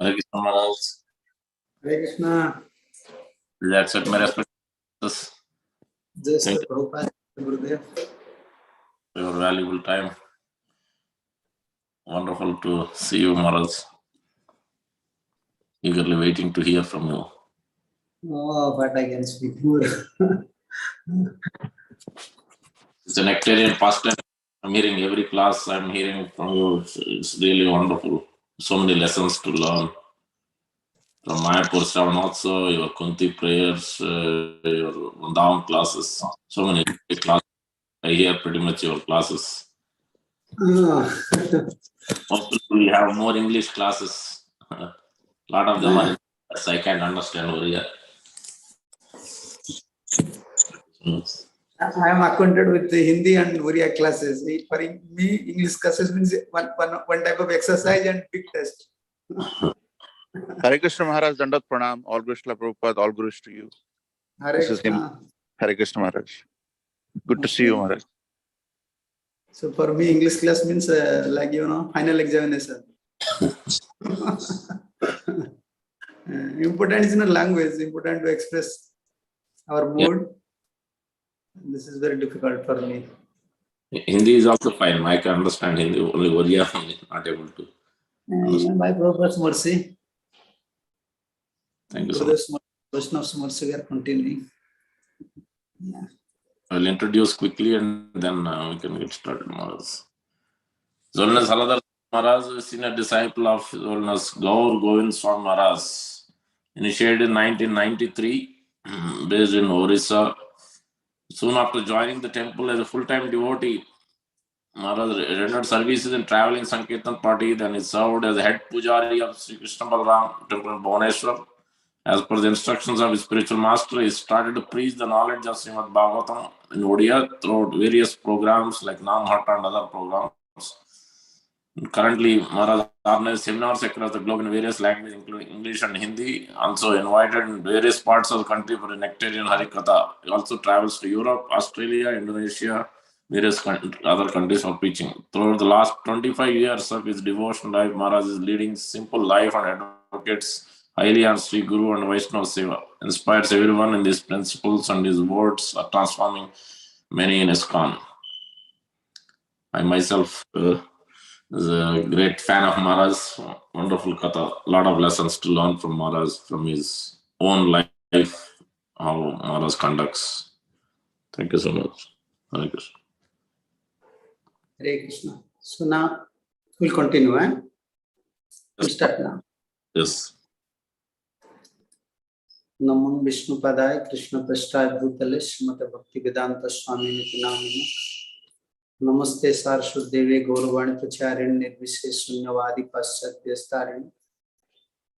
Hare Krishna Maharaj. Hare Krishna. Please accept my respects. Jai Prabhupada, Gurudev. Your valuable time. Wonderful to see you, Maharaj. Eagerly waiting to hear from you. Oh, but I can speak more. It's a nectarian pastime. I'm hearing every class. I'm hearing from you. It's really wonderful. So many lessons to learn. From Mayapur Shravan also, your Kunti prayers, your Vrindavan classes. So many classes. I hear pretty much your classes. Hopefully we have more English classes. A lot of them are I can't understand over here. I am acquainted with the Hindi and Oriya classes. For me, English classes means one type of exercise and big test. Hare Krishna Maharaj, Dandat Pranam, all Gurus to Prabhupada, all Gurus to you. Hare Krishna. Hare Krishna Maharaj. Good to see you, Maharaj. So for me, English class means like, final examination. Important is not language, important to express our mood. This is very difficult for me. Hindi is also fine. I can understand Hindi, only Oriya I'm not able to. By Prabhupada's mercy. Thank you so much. Vaishnav's mercy, we are continuing. Yeah. I'll introduce quickly and then we can get started, Maharaj. Zolnas Haladar Maharaj is a senior disciple of Zolnas Gaur Govind Swami Maharaj. Initiated in 1993, based in Orissa. Soon after joining the temple as a full-time devotee, Maharaj rendered services in traveling Sankirtan party. Then he served as the head pujari of Sri Krishna Balaram temple in Bhubaneswar. As per the instructions of his spiritual master, he started to preach the knowledge of Srimad Bhagavatam in Odia throughout various programs like Namhatta and other programs. Currently, Maharaj organizes seminars across the globe in various languages, including English and Hindi. Also invited in various parts of the country for a nectarian Hari Katha. He also travels to Europe, Australia, Indonesia, various other countries for preaching. Throughout the last 25 years of his devotional life, Maharaj is leading simple life and advocates highly on Sri Guru and Vaishnava Seva. Inspires everyone in these principles, and his words are transforming many in ISKCON. I myself is a great fan of Maharaj. Wonderful Katha. A lot of lessons to learn from Maharaj, from his own life, how Maharaj conducts. Thank you so much. Hare Krishna. Hare Krishna. So now we'll continue. We'll start now. Yes. Namam Vishnu Padaya Krishna Prasthaya Bhutale Srimate Bhakti Vedanta Swami Niti Namini Namaste Saraswati Gauravani Pracharini Nirvishesh Shunyavadi Paschatya Starini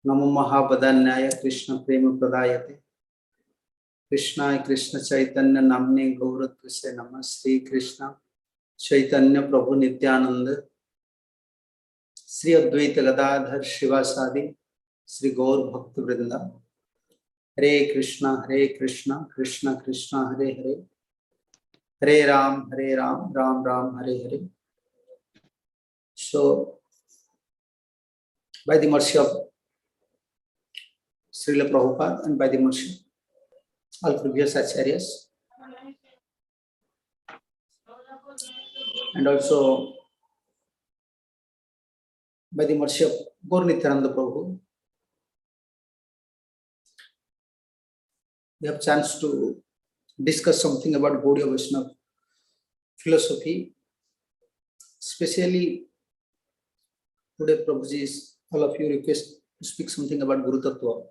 Namo Mahabadanyaya Krishna Prema Pradayate Krishna Krishna Chaitanya Namne Gauratvise Namah Sri Krishna Chaitanya Prabhu Nityananda Sri Advaita Gadadhar Shivasadi Sri Gaur Bhakta Vrinda Hare Krishna, Krishna Krishna, Hare Hare, Hare Ram, Ram Ram, Hare Hare. So, by the mercy of Srila Prabhupada and by the mercy of all previous acharyas, and also by the mercy of Gaur Nityananda Prabhu, we have chance to discuss something about Gaudiya Vaishnava philosophy. Especially today, Prabhuji, all of you request to speak something about Guru Tattva.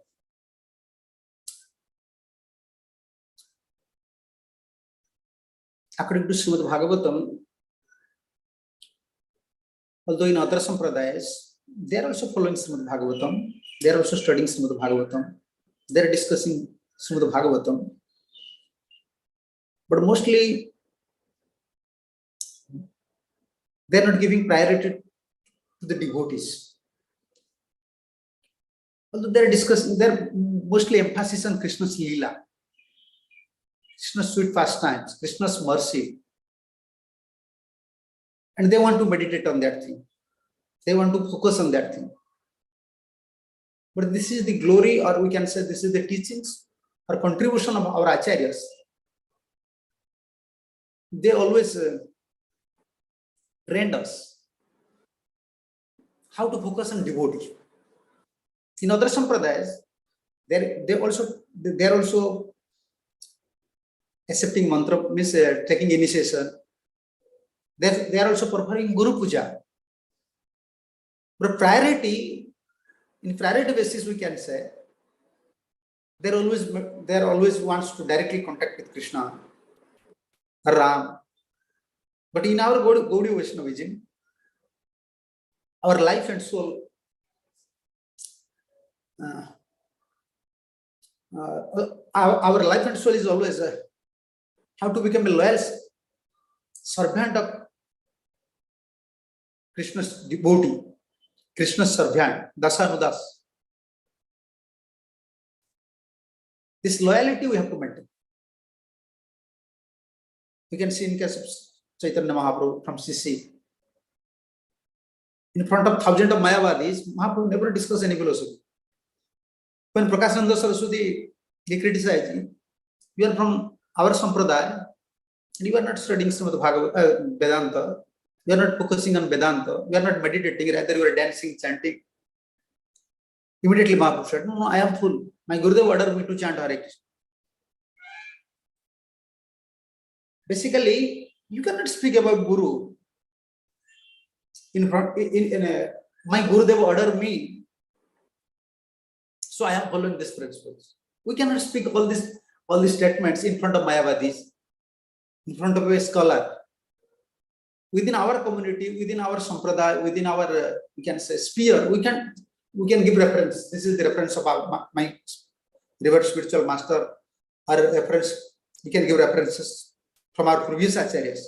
According to Srimad Bhagavatam, although in other sampradayas, they are also following Srimad Bhagavatam, they are also studying Srimad Bhagavatam, they are discussing Srimad Bhagavatam, but mostly they are not giving priority to the devotees. Although they are discussing, they are mostly emphasis on Krishna's Leela, Krishna's sweet pastimes, Krishna's mercy, and they want to meditate on that thing. They want to focus on that thing. But this is the glory, or we can say this is the teachings or contribution of our acharyas. They always trained us how to focus on devotee. In other sampradayas, they are also accepting mantra, means taking initiation. They are also performing Guru Puja. But in priority basis, we can say, they always wants to directly contact with Krishna or Ram. But in our Gaudiya Vaishnavism, our life and soul, our life and soul is always how to become a loyal servant of Krishna's devotee, Krishna's servant, Dasanudas. This loyalty we have to maintain. We can see in case of Chaitanya Mahaprabhu from CC. In front of thousands of Mayavadis, Mahaprabhu never discussed any philosophy. When Prakashananda Saraswati, he criticized, you are from our Sampradaya, and you are not studying some of the Bhagavat, Vedanta, you are not focusing on Vedanta, you are not meditating, rather you are dancing, chanting. Immediately Mahaprabhu said, no, I am full. My Gurudev ordered me to chant Hare Krishna. Basically, you cannot speak about Guru in front. My Gurudev ordered me, so I am following these principles. We cannot speak all these statements in front of Mayavadis, in front of a scholar. Within our community, within our sampradaya, within our we can say sphere, we can give reference. This is the reference of my revered spiritual master, or reference. We can give references from our previous acharyas.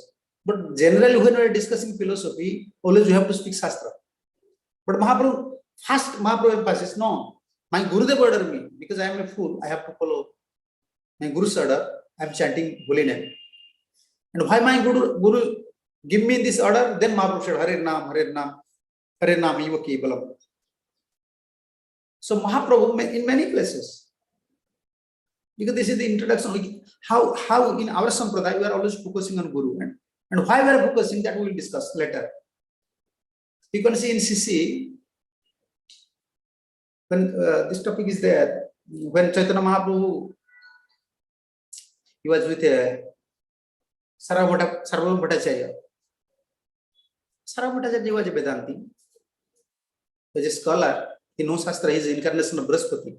But generally, when we are discussing philosophy, always we have to speak Shastra. But Mahaprabhu emphasizes, no, my Gurudev ordered me, because I am a fool, I have to follow my Guru's order. I am chanting holy name. And why my Guru give me this order? Then Mahaprabhu said, Hare Nam, Hare Nam, Hare Nam, Iva Kevalam. So Mahaprabhu, in many places, because this is the introduction, how in our sampradaya we are always focusing on Guru. And why we are focusing, that we will discuss later. You can see in CC, when this topic is there, when Chaitanya Mahaprabhu, he was with Sarvabhauma Bhattacharya. Sarvabhauma Bhattacharya was a Vedanti. He was a scholar. He knows Shastra. He is the incarnation of Brihaspati.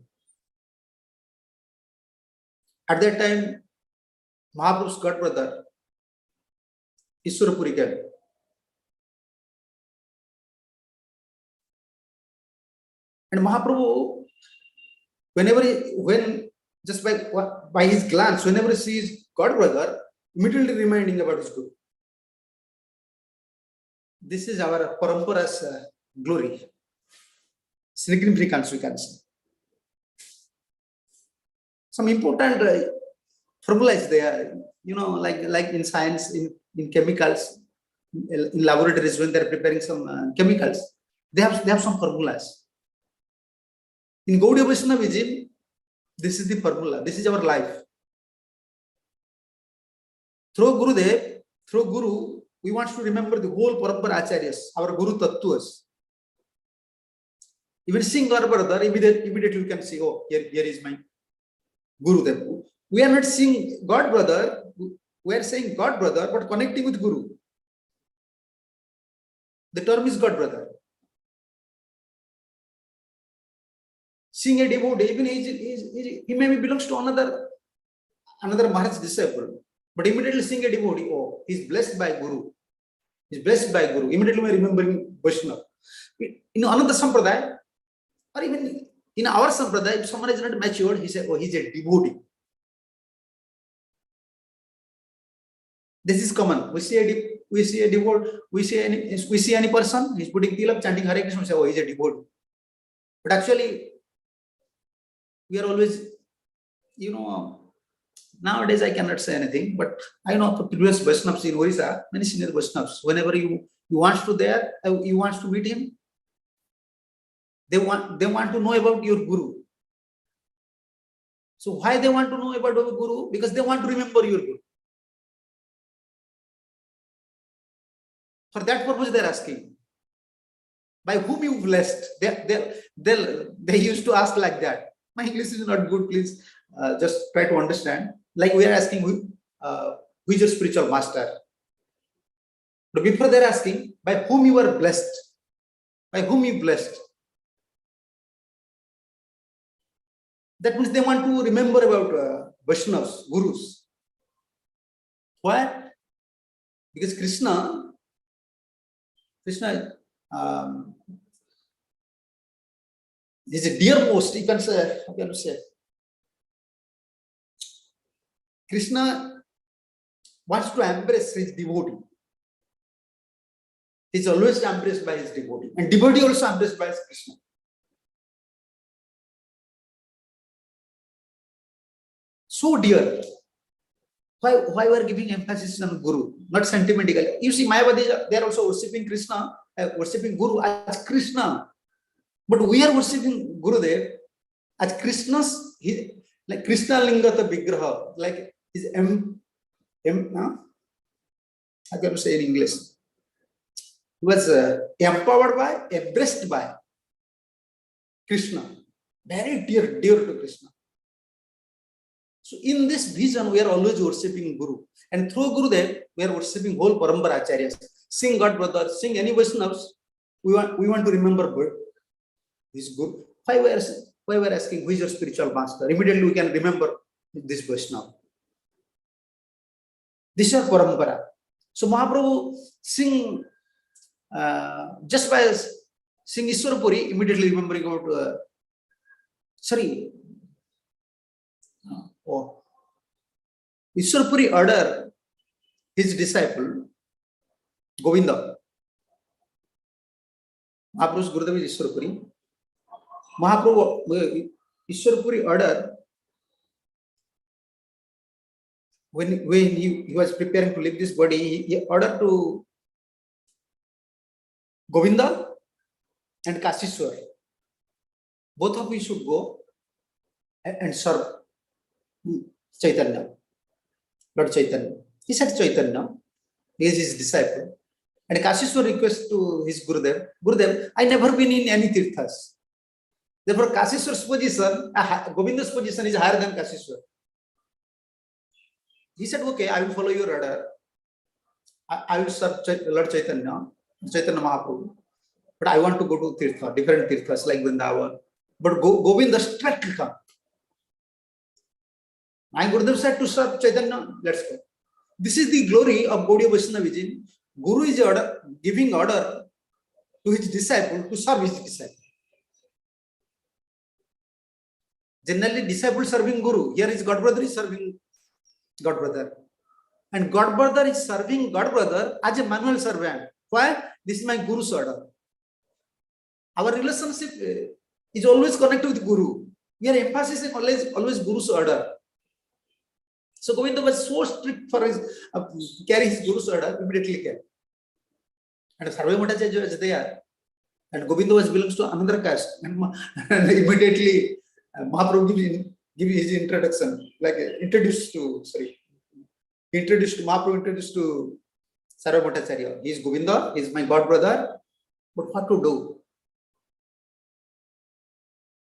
At that time, Mahaprabhu's god brother, Ishwarapuri came. And Mahaprabhu, when just by his glance, whenever he sees god brother, immediately reminding about his Guru. This is our parampara's glory. Significance, we can say. Some important formula is there, like in science, in chemicals, in laboratories when they are preparing some chemicals, they have some formulas. In Gaudiya Vaishnavism, this is the formula. This is our life. Through Guru, we want to remember the whole Parampara Acharyas, our Guru Tattvas. Even seeing God brother, immediately you can see, oh, here is my Guru. We are not seeing God brother, we are saying God brother, but connecting with Guru. The term is God brother. Seeing a devotee, even he maybe belongs to another Maharaj's disciple, but immediately seeing a devotee, oh, he's blessed by Guru. He's blessed by Guru. Immediately we are remembering Vaishnava. In another sampradaya, or even in our sampradaya, if someone is not matured, he says, oh, he's a devotee. This is common. We see a devotee, we see any person, he's putting tilak, chanting Hare Krishna, we say, oh, he's a devotee. But actually, we are always, nowadays I cannot say anything, but I know for previous Vaishnavas in Orissa, many senior Vaishnavas, whenever you want to meet him, They want to know about your Guru. So why they want to know about your Guru? Because they want to remember your Guru. For that purpose, they're asking. By whom you blessed? They used to ask like that. My English is not good. Please just try to understand. Like we are asking, who is your spiritual master? But before they're asking, by whom you are blessed? By whom you blessed? That means they want to remember about Vaishnavas, Gurus. Why? Because Krishna is a dearmost, you can say, how can you say? Krishna wants to embrace his devotee. He's always embraced by his devotee. And devotee also embraced by Krishna. So dear. Why we are giving emphasis on Guru, not sentimentally? You see, Mayavadis, they are also worshipping Krishna, worshipping Guru as Krishna. But we are worshipping Gurudev as Krishna's, like Krishna Lingata Vigraha, like his how can you say in English? He was empowered by, embraced by Krishna. Very dear to Krishna. So in this vision, we are always worshipping Guru. And through Gurudev, we are worshipping whole Parampara Acharyas. Sing God Brother, sing any Vaishnavas. We want to remember this Guru. Why we are asking, who is your spiritual master? Immediately we can remember this Vaishnava. This is our Parampara. So Mahaprabhu sing, just by sing Ishwarapuri, immediately remembering about, Ishwarapuri order his disciple Govinda. Mahaprabhu's Gurudev is Ishwarapuri. Mahaprabhu Ishwarapuri order when he was preparing to leave this body, he ordered to Govinda and Kasishwar. Both of you should go and serve Chaitanya, Lord Chaitanya. He said Chaitanya, he is his disciple. And Kasishwar requests to his Gurudev, I never been in any tirthas. Therefore, Kasishwar's position, Govinda's position is higher than Kasishwar. He said, okay, I will follow your order. I will serve Lord Chaitanya Mahaprabhu. But I want to go to tirtha, different tirthas like Vrindavan. But Govinda straight will come. My Gurudev said to serve Chaitanya, let's go. This is the glory of Gaudiya Vaishnavism. Guru is giving order to his disciple to serve his disciple. Generally, disciple serving Guru. Here is God Brother is serving God Brother. And God Brother is serving God Brother as a manual servant. Why? This is my Guru's order. Our relationship is always connected with Guru. We are emphasizing always Guru's order. So Govinda was so strict for his carry his Guru's order, immediately came. And Sarva Bhattacharya was there. And Govinda belongs to another caste. And immediately Mahaprabhu give his introduction, like Mahaprabhu introduced to Sarva Bhattacharya. He is Govinda, he is my God brother. But what to do?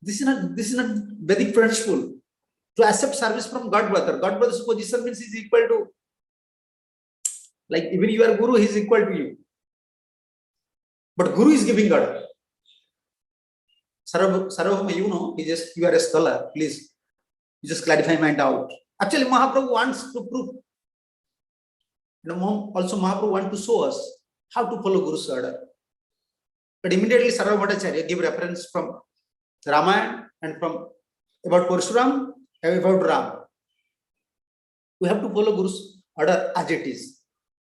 This is not Vedic principle. To accept service from God brother. God brother's position means he is equal to, like even you are Guru, he is equal to you. But Guru is giving order. Sarvabhauma, you are a scholar, please. You just clarify my doubt. Actually, Mahaprabhu wants to prove. Also, Mahaprabhu wants to show us how to follow Guru's order. But immediately, Sarva Bhattacharya give reference from Ramayana and from about Parshuram and about Ram. We have to follow Guru's order as it is.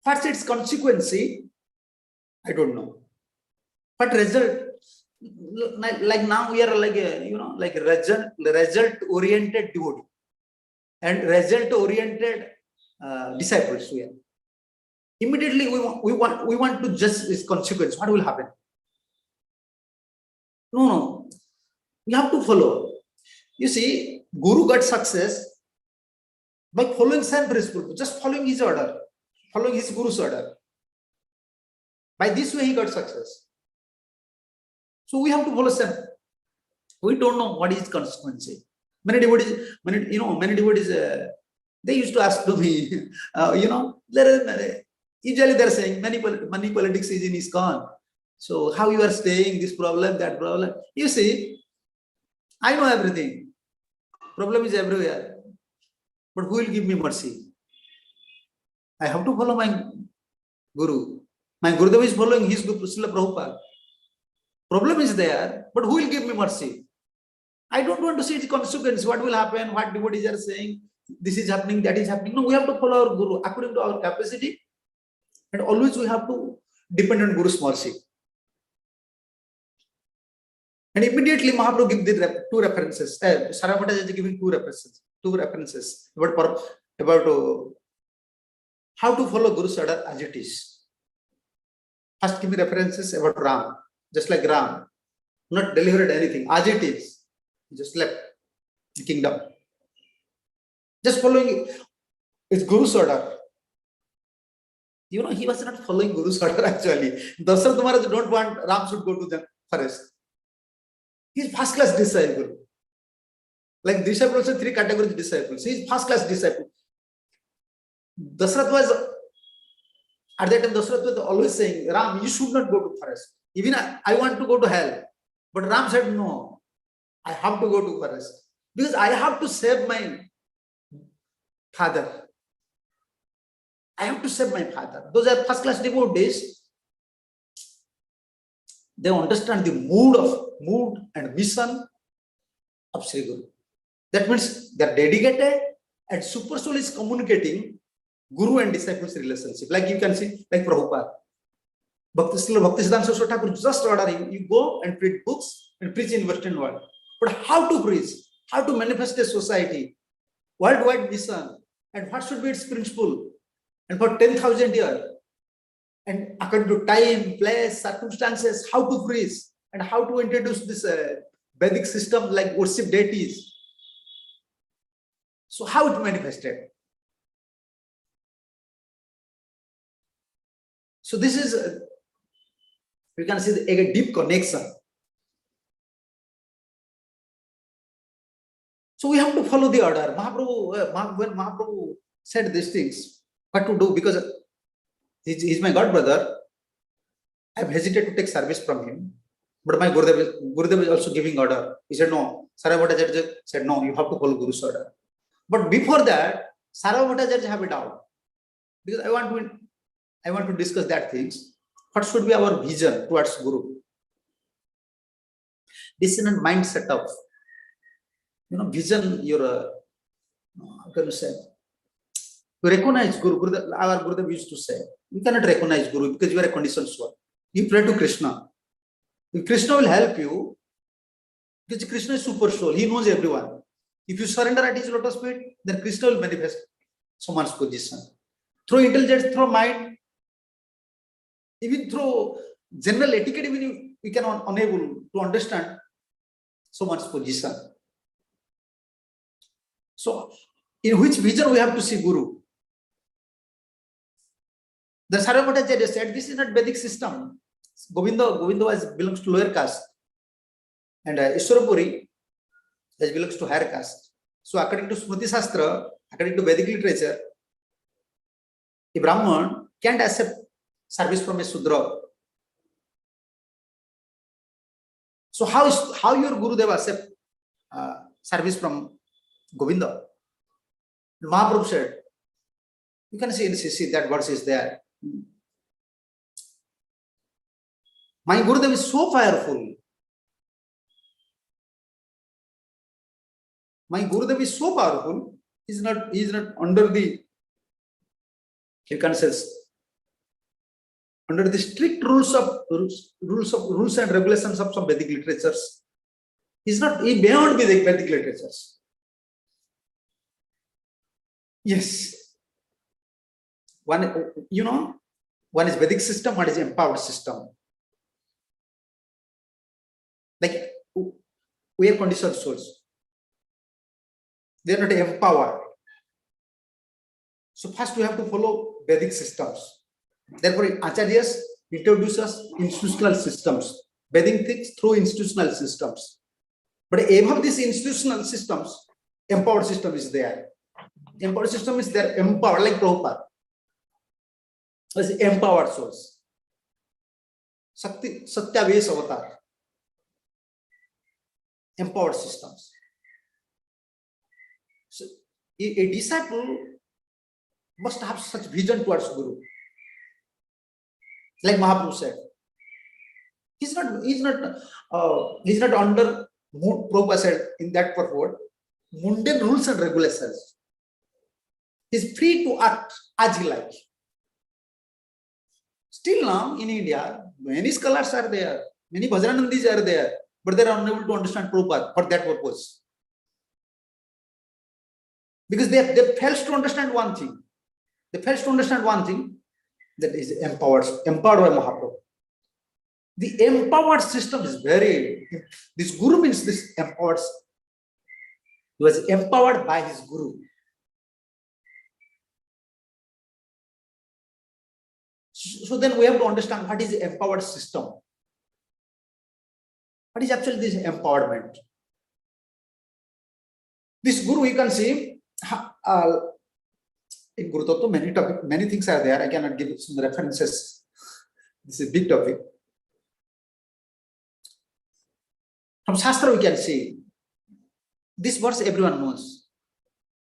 What's its consequence? I don't know. What result? Like now we are like like result-oriented devotee and result-oriented disciples. We are. Immediately we want to judge its consequence. What will happen? No, no. You have to follow. You see, Guru got success by following same principle, just following his order, following his Guru's order. By this way, he got success. So we have to follow same. We don't know what is consequence. Many devotees, many devotees, they used to ask to me, usually they're saying money politics is in ISKCON. So how you are staying, this problem, that problem. You see, I know everything. Problem is everywhere. But who will give me mercy? I have to follow my Guru. My Gurudev is following his Guru, Srila Prabhupada. Problem is there, but who will give me mercy? I don't want to see its consequence. What will happen? What devotees are saying? This is happening, that is happening. No, we have to follow our Guru according to our capacity. And always we have to depend on Guru's mercy. And immediately Mahaprabhu gives the two references. Sarabhata is giving two references about how to follow Guru's order as it is. First, give me references about Ram, just like Ram, not delivered anything as it is, he just left the kingdom, just following his Guru's order. He was not following Guru's order actually. Dasaratha Maharaj don't want Ram should go to the forest. He is first class disciple. Like disciples, also three categories of disciples. He is first class disciple. Dasaratha was, at that time, Dasaratha was always saying, Ram, you should not go to forest. Even I want to go to hell. But Ram said, no, I have to go to forest. Because I have to save my father. I have to save my father. Those are first class devotees. They understand the mood and mission of Sri Guru. That means they are dedicated and Super Soul is communicating Guru and disciples relationship. Like you can see, like Prabhupada. Bhaktisiddhanta Saraswati Thakur just ordering, you go and print books and preach in Western world. But how to preach? How to manifest a society? Worldwide mission. And what should be its principle? And for 10,000 years. And according to time, place, circumstances, how to preach and how to introduce this Vedic system like worship deities. So how it manifested? So this is, we can see a deep connection. So we have to follow the order. When Mahaprabhu said these things, what to do? Because he's my god brother, I've hesitated to take service from him. But my Gurudev is also giving order. He said, no. Sarabhata said, no, you have to follow Guru's order. But before that, Sarabhata have a doubt. Because I want to discuss that things. What should be our vision towards Guru? This is not mindset of, vision, how can you say? You recognize Guru. Our Gurudev used to say, you cannot recognize Guru because you are a conditioned soul. You pray to Krishna. If Krishna will help you, because Krishna is super soul, he knows everyone. If you surrender at his lotus feet, then Krishna will manifest someone's position. Through intelligence, through mind, even through general etiquette, even we can unable to understand someone's position. So, in which vision we have to see Guru? The Sarabhata said, this is not Vedic system. Govinda belongs to lower caste. And Ishwarapuri belongs to higher caste. So according to Smriti Shastra, according to Vedic literature, a Brahman can't accept service from a Sudra. So how your Gurudev accept service from Govinda? Mahaprabhu said, you can see in CC that verse is there. My Gurudev is so powerful. My Gurudev is so powerful. He is not under the, you can say, under the strict rules and regulations of some Vedic literatures. He is beyond Vedic literatures. Yes. One is Vedic system, one is empowered system. Like We are conditioned souls. They are not empowered. So first we have to follow Vedic systems. Therefore, Acharyas introduce us institutional systems. Vedic things through institutional systems. But above these institutional systems, empowered system is there. Empowered system is there, empowered like Prabhupada. It's empowered souls. Satyaves avatar. Empowered systems. So a disciple must have such vision towards Guru. Like Mahaprabhu said, he's not under, Prabhupada said in that purport, mundane rules and regulations. He's free to act as he likes. Still now in India, many scholars are there, many Bhajanandis are there, but they are unable to understand Prabhupada for that purpose. Because they fail to understand one thing. They fail to understand one thing, that is empowered by Mahaprabhu. The empowered system is very, this Guru means this empowered. He was empowered by his Guru. So then we have to understand what is the empowered system. What is actually this empowerment? This Guru, you can see, in Guru Tattva, many things are there. I cannot give some references. This is a big topic. From Shastra, we can see this verse everyone knows.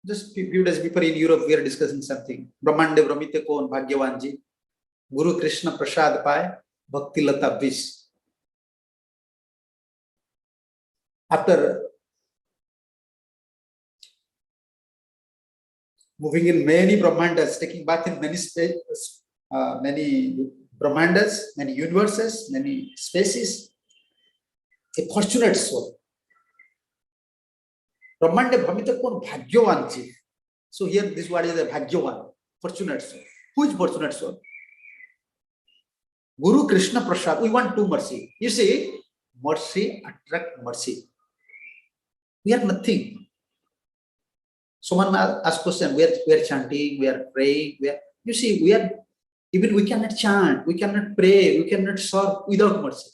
Just few days before in Europe, we are discussing something. Brahmande Brahmite Kon Bhagyavanji, Guru Krishna Prasad Pai, Bhakti Lata Vish. After moving in many Brahmandas, taking bath in many spaces, many Brahmandas, many universes, many spaces, a fortunate soul. Brahmande Brahmite Kon Bhagyavanji. So here this word is a Bhagyavan, fortunate soul. Who is fortunate soul? Guru Krishna Prasad. We want two mercy. You see, mercy attract mercy. We are nothing. Someone asked question, we are chanting, we are praying, you see, we cannot chant, we cannot pray, we cannot serve without mercy.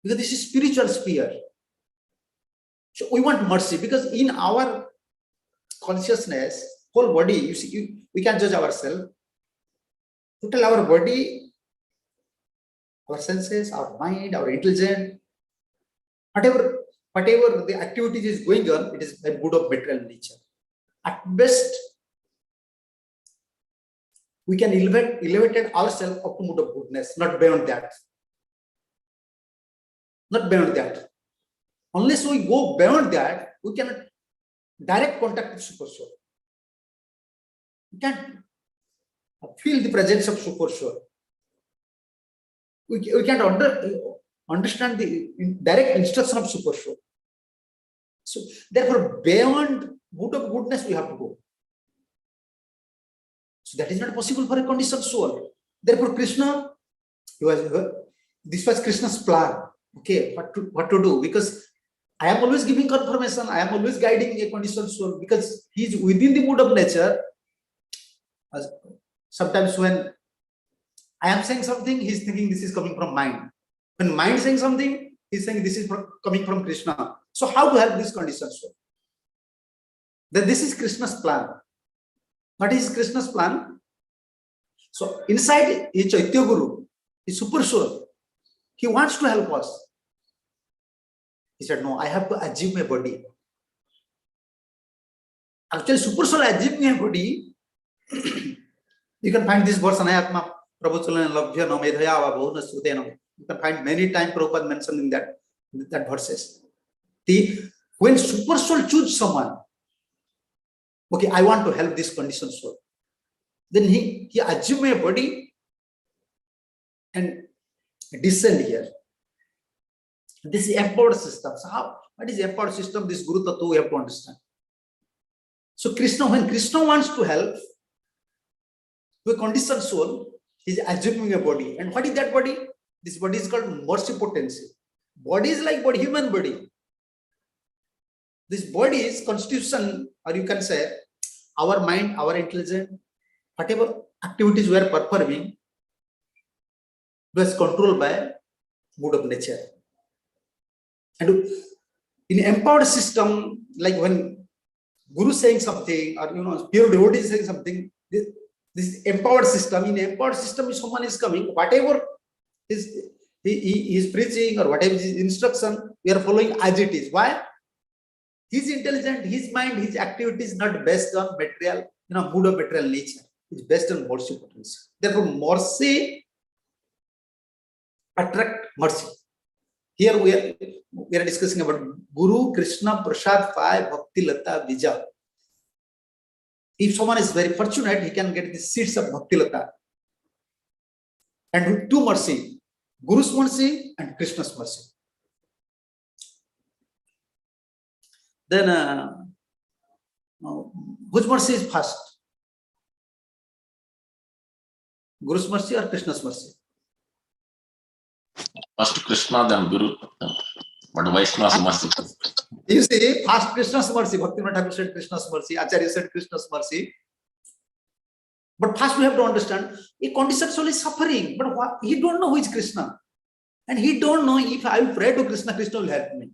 Because this is spiritual sphere. So we want mercy because in our consciousness, whole body, you see, we can judge ourselves. Total our body, our senses, our mind, our intelligence, whatever the activities is going on, it is a good of material nature. At best, we can elevate ourselves up to mood of goodness, not beyond that. Not beyond that. Unless we go beyond that, we cannot direct contact with Super Soul. We can't feel the presence of Super Soul. We can't understand the direct instruction of Super Soul. So therefore, beyond mood of goodness, we have to go. So that is not possible for a conditioned soul. Therefore, Krishna, this was Krishna's plan. Okay, what to do? Because I am always giving confirmation. I am always guiding a conditioned soul because he is within the mood of nature. Sometimes when I am saying something, he is thinking this is coming from mind. When mind is saying something, he is saying this is coming from Krishna. So how to help this conditioned soul? Then this is Krishna's plan. What is Krishna's plan? So inside a Chaitya Guru, a super soul, he wants to help us. He said, no, I have to achieve my body. Actually, super soul achieve my body. You can find this verse, Anayatma Prabhuchalana Labhya no Medhayava Bhuvna Srutenam. You can find many times Prabhupada mentioned in that verses. When super soul choose someone, okay, I want to help this conditioned soul. Then he achieve my body and descend here. This is empowered system. So what is empowered system? This Guru Tattva we have to understand. So Krishna, when Krishna wants to help to a conditioned soul, he is assuming a body. And what is that body? This body is called mercy potency. Body is like body, human body. This body is constitution, or you can say our mind, our intelligence, whatever activities we are performing was controlled by mood of nature. And in empowered system, like when Guru saying something, or pure devotee is saying something, this empowered system, in empowered system, if someone is coming, whatever he is preaching or whatever his instruction, we are following as it is. Why? His intelligence, his mind, his activity is not based on material, mood of material nature. It's based on mercy potential. Therefore, mercy attract mercy. Here we are discussing about Guru Krishna Prasad Pai Bhakti Lata Bija. If someone is very fortunate, he can get the seeds of Bhakti Lata. And with two mercy, Guru's mercy and Krishna's mercy. Then whose mercy is first? Guru's mercy or Krishna's mercy? First Krishna, then Guru, but Vaishnava's mercy. You see, first Krishna's mercy, Bhaktivinoda Thakur said Krishna's mercy, Acharya said Krishna's mercy. But first we have to understand, a condition soul is suffering, but he don't know who is Krishna. And he don't know if I will pray to Krishna, Krishna will help me.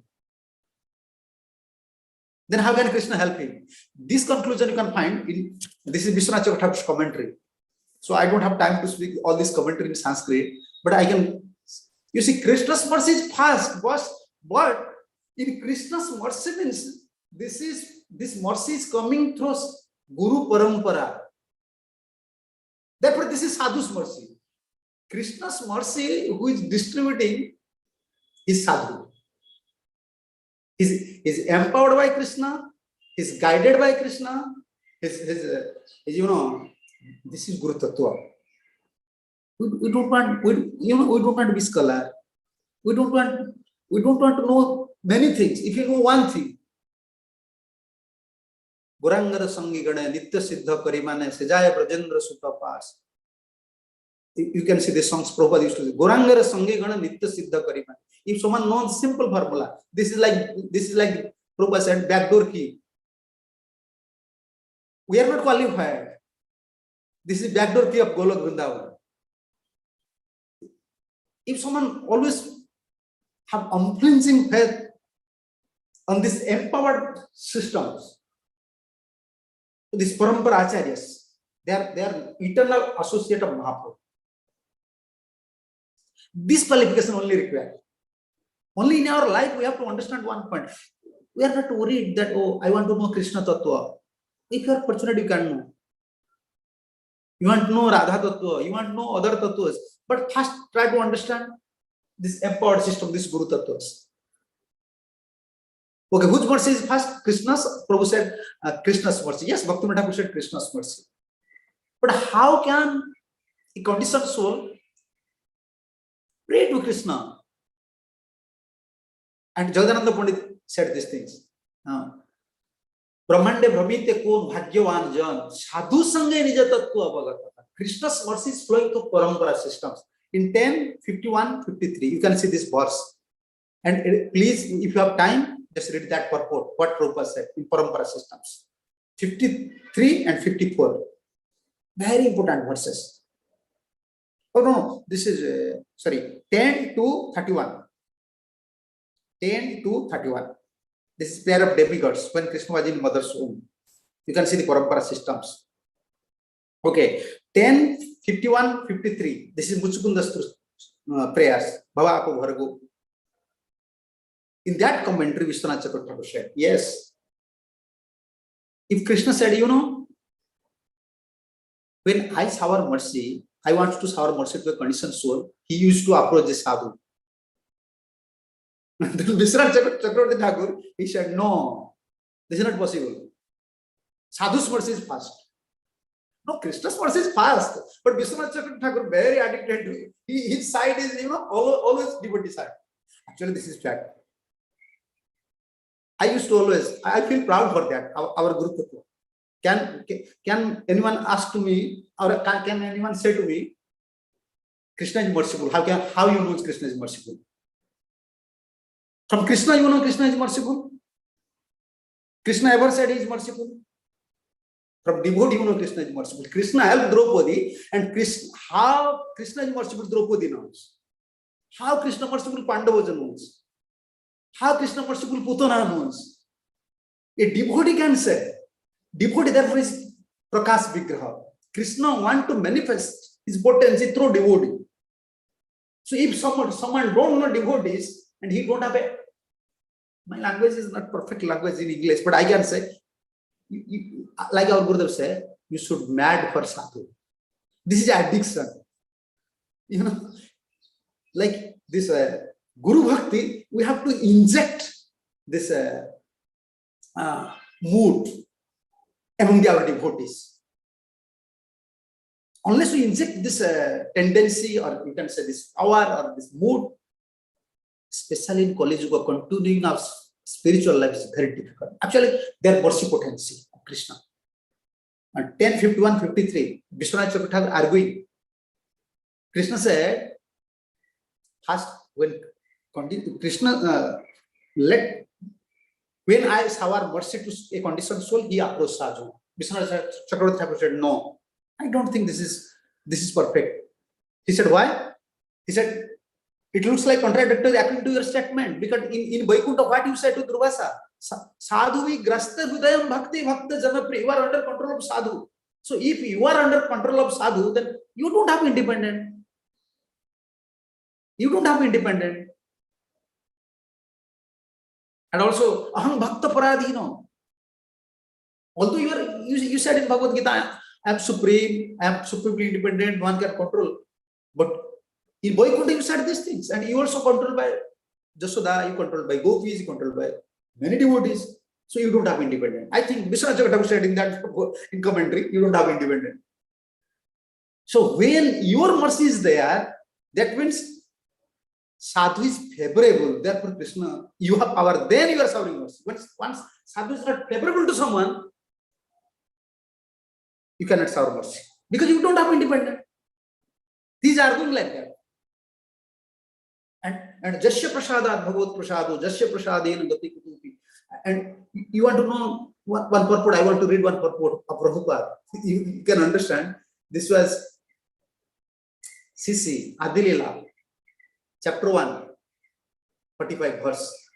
Then how can Krishna help him? This conclusion you can find in, this is Vishwanath Thakur's commentary. So I don't have time to speak all this commentary in Sanskrit, but I can, you see, Krishna's mercy is fast, but in Krishna's mercy means this mercy is coming through Guru Parampara. Therefore, this is Sadhu's mercy. Krishna's mercy, who is distributing, is Sadhu. He's empowered by Krishna, he's guided by Krishna, this is Guru Tattva. We don't want to be scholar. We don't want to know many things. If you know one thing, Gorangara Sangi Gana Nitya Siddha Karimane Sejaya Brajendra Sutapas. You can see the songs Prabhupada used to say. Gorangara Sangi Gana Nitya Siddha Karimane. If someone knows simple formula, this is like Prabhupada said, backdoor key. We are not qualified. This is backdoor key of Golok Vrindavan. If someone always have unflinching faith on these empowered systems, these Parampara Acharyas, they are eternal associate of Mahaprabhu. This qualification only required. Only in our life we have to understand one point. We are not worried that, oh, I want to know Krishna Tattva. If you are fortunate, you can know. You want to know Radha Tattva, you want to know other Tattvas. But first try to understand this empowered system, this Guru Tattvas. Okay, whose mercy is first? Krishna's. Prabhu said Krishna's mercy. Yes, Bhaktivinoda Thakur said Krishna's mercy. But how can a conditioned soul pray to Krishna? And Jagadananda Pandit said these things. Brahmande Brahmite Kon Bhagyavan Jan Sadhu Sange Nija Tattva Bhagatata. Krishna's mercy is flowing through Parampara systems. In 10, 51, 53, you can see this verse. And please, if you have time, just read that purport, what Prabhupada said in Parampara systems. 53 and 54. Very important verses. Oh no, this is, 10 to 31. 10 to 31. This is pair of demigods when Krishna was in mother's womb. You can see the Parampara systems. Okay, 10, 51, 53. This is Muchukunda's prayers. Bhava Apo Bhargo. In that commentary, Vishwanath Chakravarti said, yes, if Krishna said, when I shower mercy, I want to shower mercy to a conditioned soul, he used to approach the sadhu. Vishwanath Chakravarti Thakur, he said, no, this is not possible. Sadhu's mercy is fast. No, Krishna's mercy is fast. But Vishwanath Chakravarti Thakur, very addicted to it. His side is, always devotee side. Actually, this is fact. I used to always, I feel proud for that, our Guru Tattva. Can anyone ask to me, or can anyone say to me, Krishna is merciful? How you know Krishna is merciful? From Krishna, you know Krishna is merciful. Krishna ever said he is merciful? From devotee, you know Krishna is merciful. Krishna helped Draupadi, and how Krishna is merciful, Draupadi knows. How Krishna merciful, Pandavaja knows. How Krishna merciful, Putana knows. A devotee can say. Devotee, therefore, is Prakash Vigraha. Krishna wants to manifest his potency through devotee. So if someone don't know devotees and he don't have my language is not perfect language in English, but I can say, like our Gurudev said, you should mad for sadhu. This is addiction. You know, like this Guru Bhakti, we have to inject this mood among our devotees. Unless we inject this tendency, or you can say this power or this mood, especially in Kali Yuga, continuing our spiritual life is very difficult. Actually, their mercy potency of Krishna. And 10:51-53, Vishwanath Chakravarti arguing. Krishna said, first, when Krishna when I shower mercy to a conditioned soul, he approached sadhu. Vishwanath Chakravarti said, no, I don't think this is perfect. He said, why? He said, it looks like contradictory according to your statement, because in Vaikuntha, what you said to Durvasa, sadhu vi grasta hridayam bhakti bhakta janapri, you are under control of sadhu. So if you are under control of sadhu, then you don't have independent. You don't have independent. And also, aham bhakta paradhino. Although you said in Bhagavad Gita, I am supreme, I am supremely independent, one can control. But in Vaikuntha, you said these things, and you also controlled by Jasoda, you controlled by gopis, you controlled by many devotees. So you don't have independent. I think Vishwanath Chakravarti said in that in commentary, you don't have independent. So when your mercy is there, that means sadhu is favorable. Therefore, Krishna, you have power. Then you are serving mercy. Once sadhu is not favorable to someone, you cannot serve mercy because you don't have independent. These are arguing like that. And Jasya Prasadat Bhagavat Prasado, Jasya Prasadena Gati Kutupi. And you want to know one purport, I want to read one purport of Prabhupada. You can understand. This was Sisi, Adilila, chapter 1, 45 verse.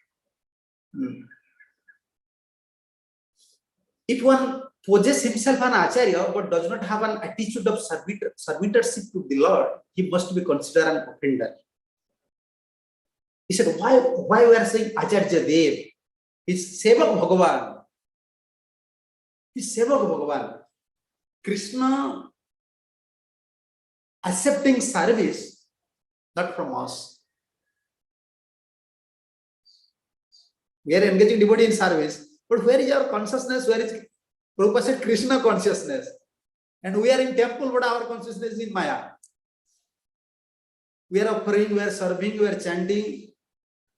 If one possesses himself an acharya but does not have an attitude of servitorship to the Lord, he must be considered an offender. He said, why we are saying Acharya Dev? He's Sevak Bhagavan. He's Sevak Bhagavan. Krishna accepting service, not from us. We are engaging devotee in service, but where is our consciousness? Where is Prabhupada said Krishna consciousness? And we are in temple, but our consciousness is in Maya. We are offering, we are serving, we are chanting,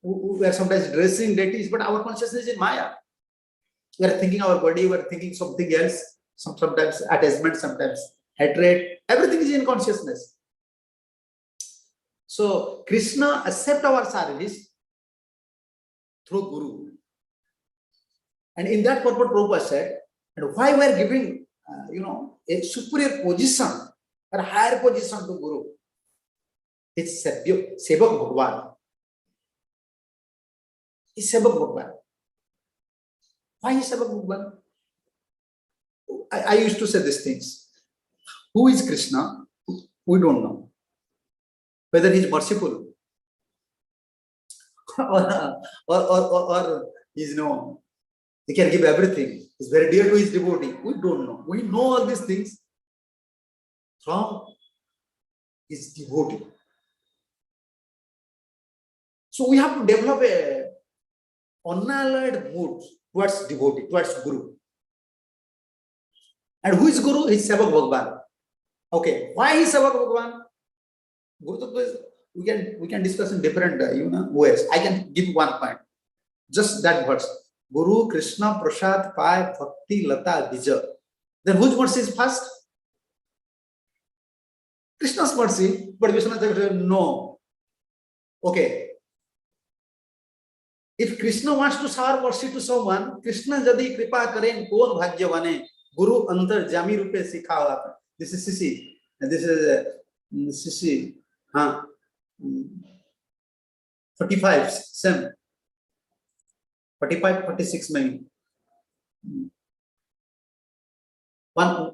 we are sometimes dressing deities, but our consciousness is in Maya. We are thinking our body, we are thinking something else, sometimes attachment, sometimes hatred, everything is in consciousness. So Krishna accept our service through Guru. And in that purport, Prabhupada said, and why we are giving, a superior position or higher position to Guru? It's Sevak Bhagavan. It's Sevak Bhagavan. Why is Sevak Bhagavan? I used to say these things. Who is Krishna? We don't know. Whether he is merciful or he's he can give everything. He's very dear to his devotee. We don't know. We know all these things from his devotee. So we have to develop a unalloyed mood towards devotee, towards Guru. And who is Guru? He's Sevak Bhagavan. Okay, why is Sevak Bhagavan? Guru, we can discuss in different ways. I can give one point. Just that verse. Guru Krishna Prasad Pai Bhakti Lata Bija. Then whose mercy is first? Krishna's mercy. But Vishwanath said, no. Okay. If Krishna wants to shower mercy to someone, Krishna jadi kripa karen kon bhagyavane Guru antar jami rupe sikha hua. This is Sisi. This is Sisi. 45 same. 45, 46 maybe. One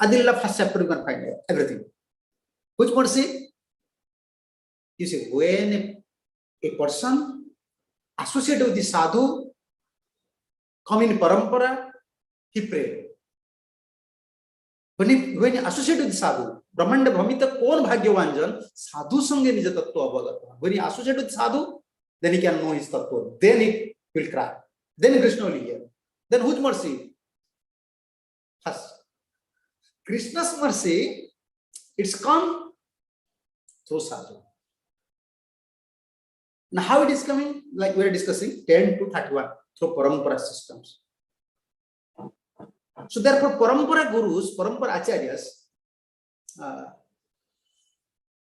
Adillah first chapter you can find everything. Which mercy? You see, when a person associated with the sadhu, come in parampara, he pray. When he associated with the sadhu, Brahmanda Bhamita kon bhagyavanjan, sadhu sange nija tattva avagata. When he associated with sadhu, then he can know his tattva. Then he will cry. Then Krishna will hear. Then whose mercy? First. Krishna's mercy, it's come through sadhu. Now how it is coming? Like we are discussing 10 to 31 through parampara systems. So therefore parampara gurus, parampara acharyas,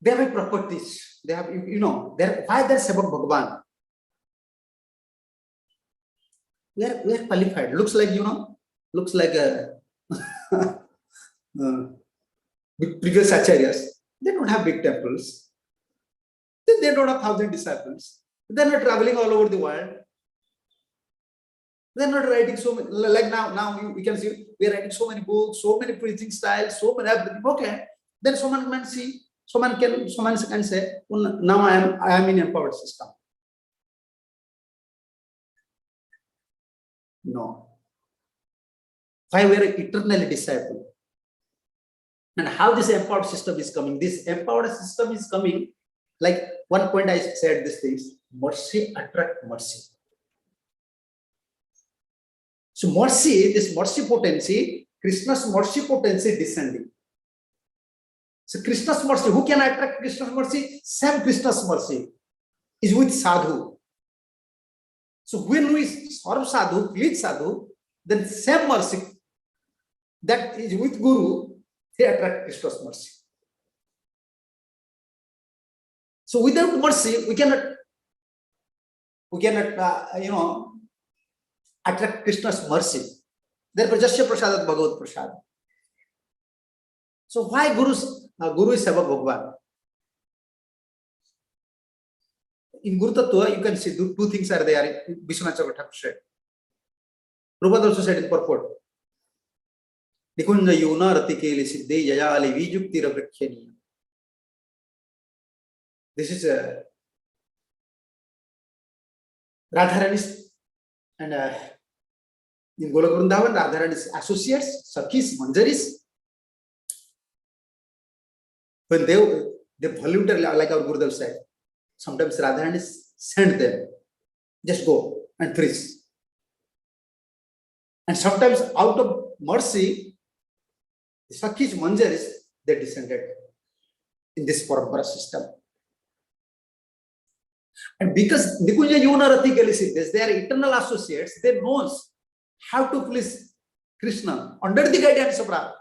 they have properties. They have, why they're Sevak Bhagavan. We are qualified. Looks like a previous acharyas. They don't have big temples. They don't have 1,000 disciples. They're not traveling all over the world. They're not writing so many, like now we can see we are writing so many books, so many preaching styles, so many everything. Okay. Then someone can say, well, now I am in empowered system. No. Why we are eternally disciple? And how this empowered system is coming? This empowered system is coming, like one point I said these things, mercy attract mercy. So mercy, this mercy potency, Krishna's mercy potency descending. So Krishna's mercy, who can attract Krishna's mercy? Same Krishna's mercy is with sadhu. So when we serve sadhu, please sadhu, then same mercy that is with Guru, they attract Krishna's mercy. So without mercy, we cannot attract Krishna's mercy. Therefore, Jasya Prasadat Bhagavat Prasad. So why Guru is Sevak Bhagavan? In Guru Tattva, you can see two things are there. Vishwanath Chakravarti said. Prabhupada also said in purport. Nikunja yuna ratikeli siddhe jayali vijukti ravrikhyani. This is Radharani's and in Golok Vrindavan, Radharani's associates, Sakhis, Manjaris. When they voluntarily, like our Gurudev said, sometimes Radharani send them, just go and preach. And sometimes out of mercy, the Sakhis, Manjaris, they descended in this parampara system. And because Nikunja Yuna Rati Galisiddhas, they are eternal associates, they knows how to please Krishna under the guidance of Radha.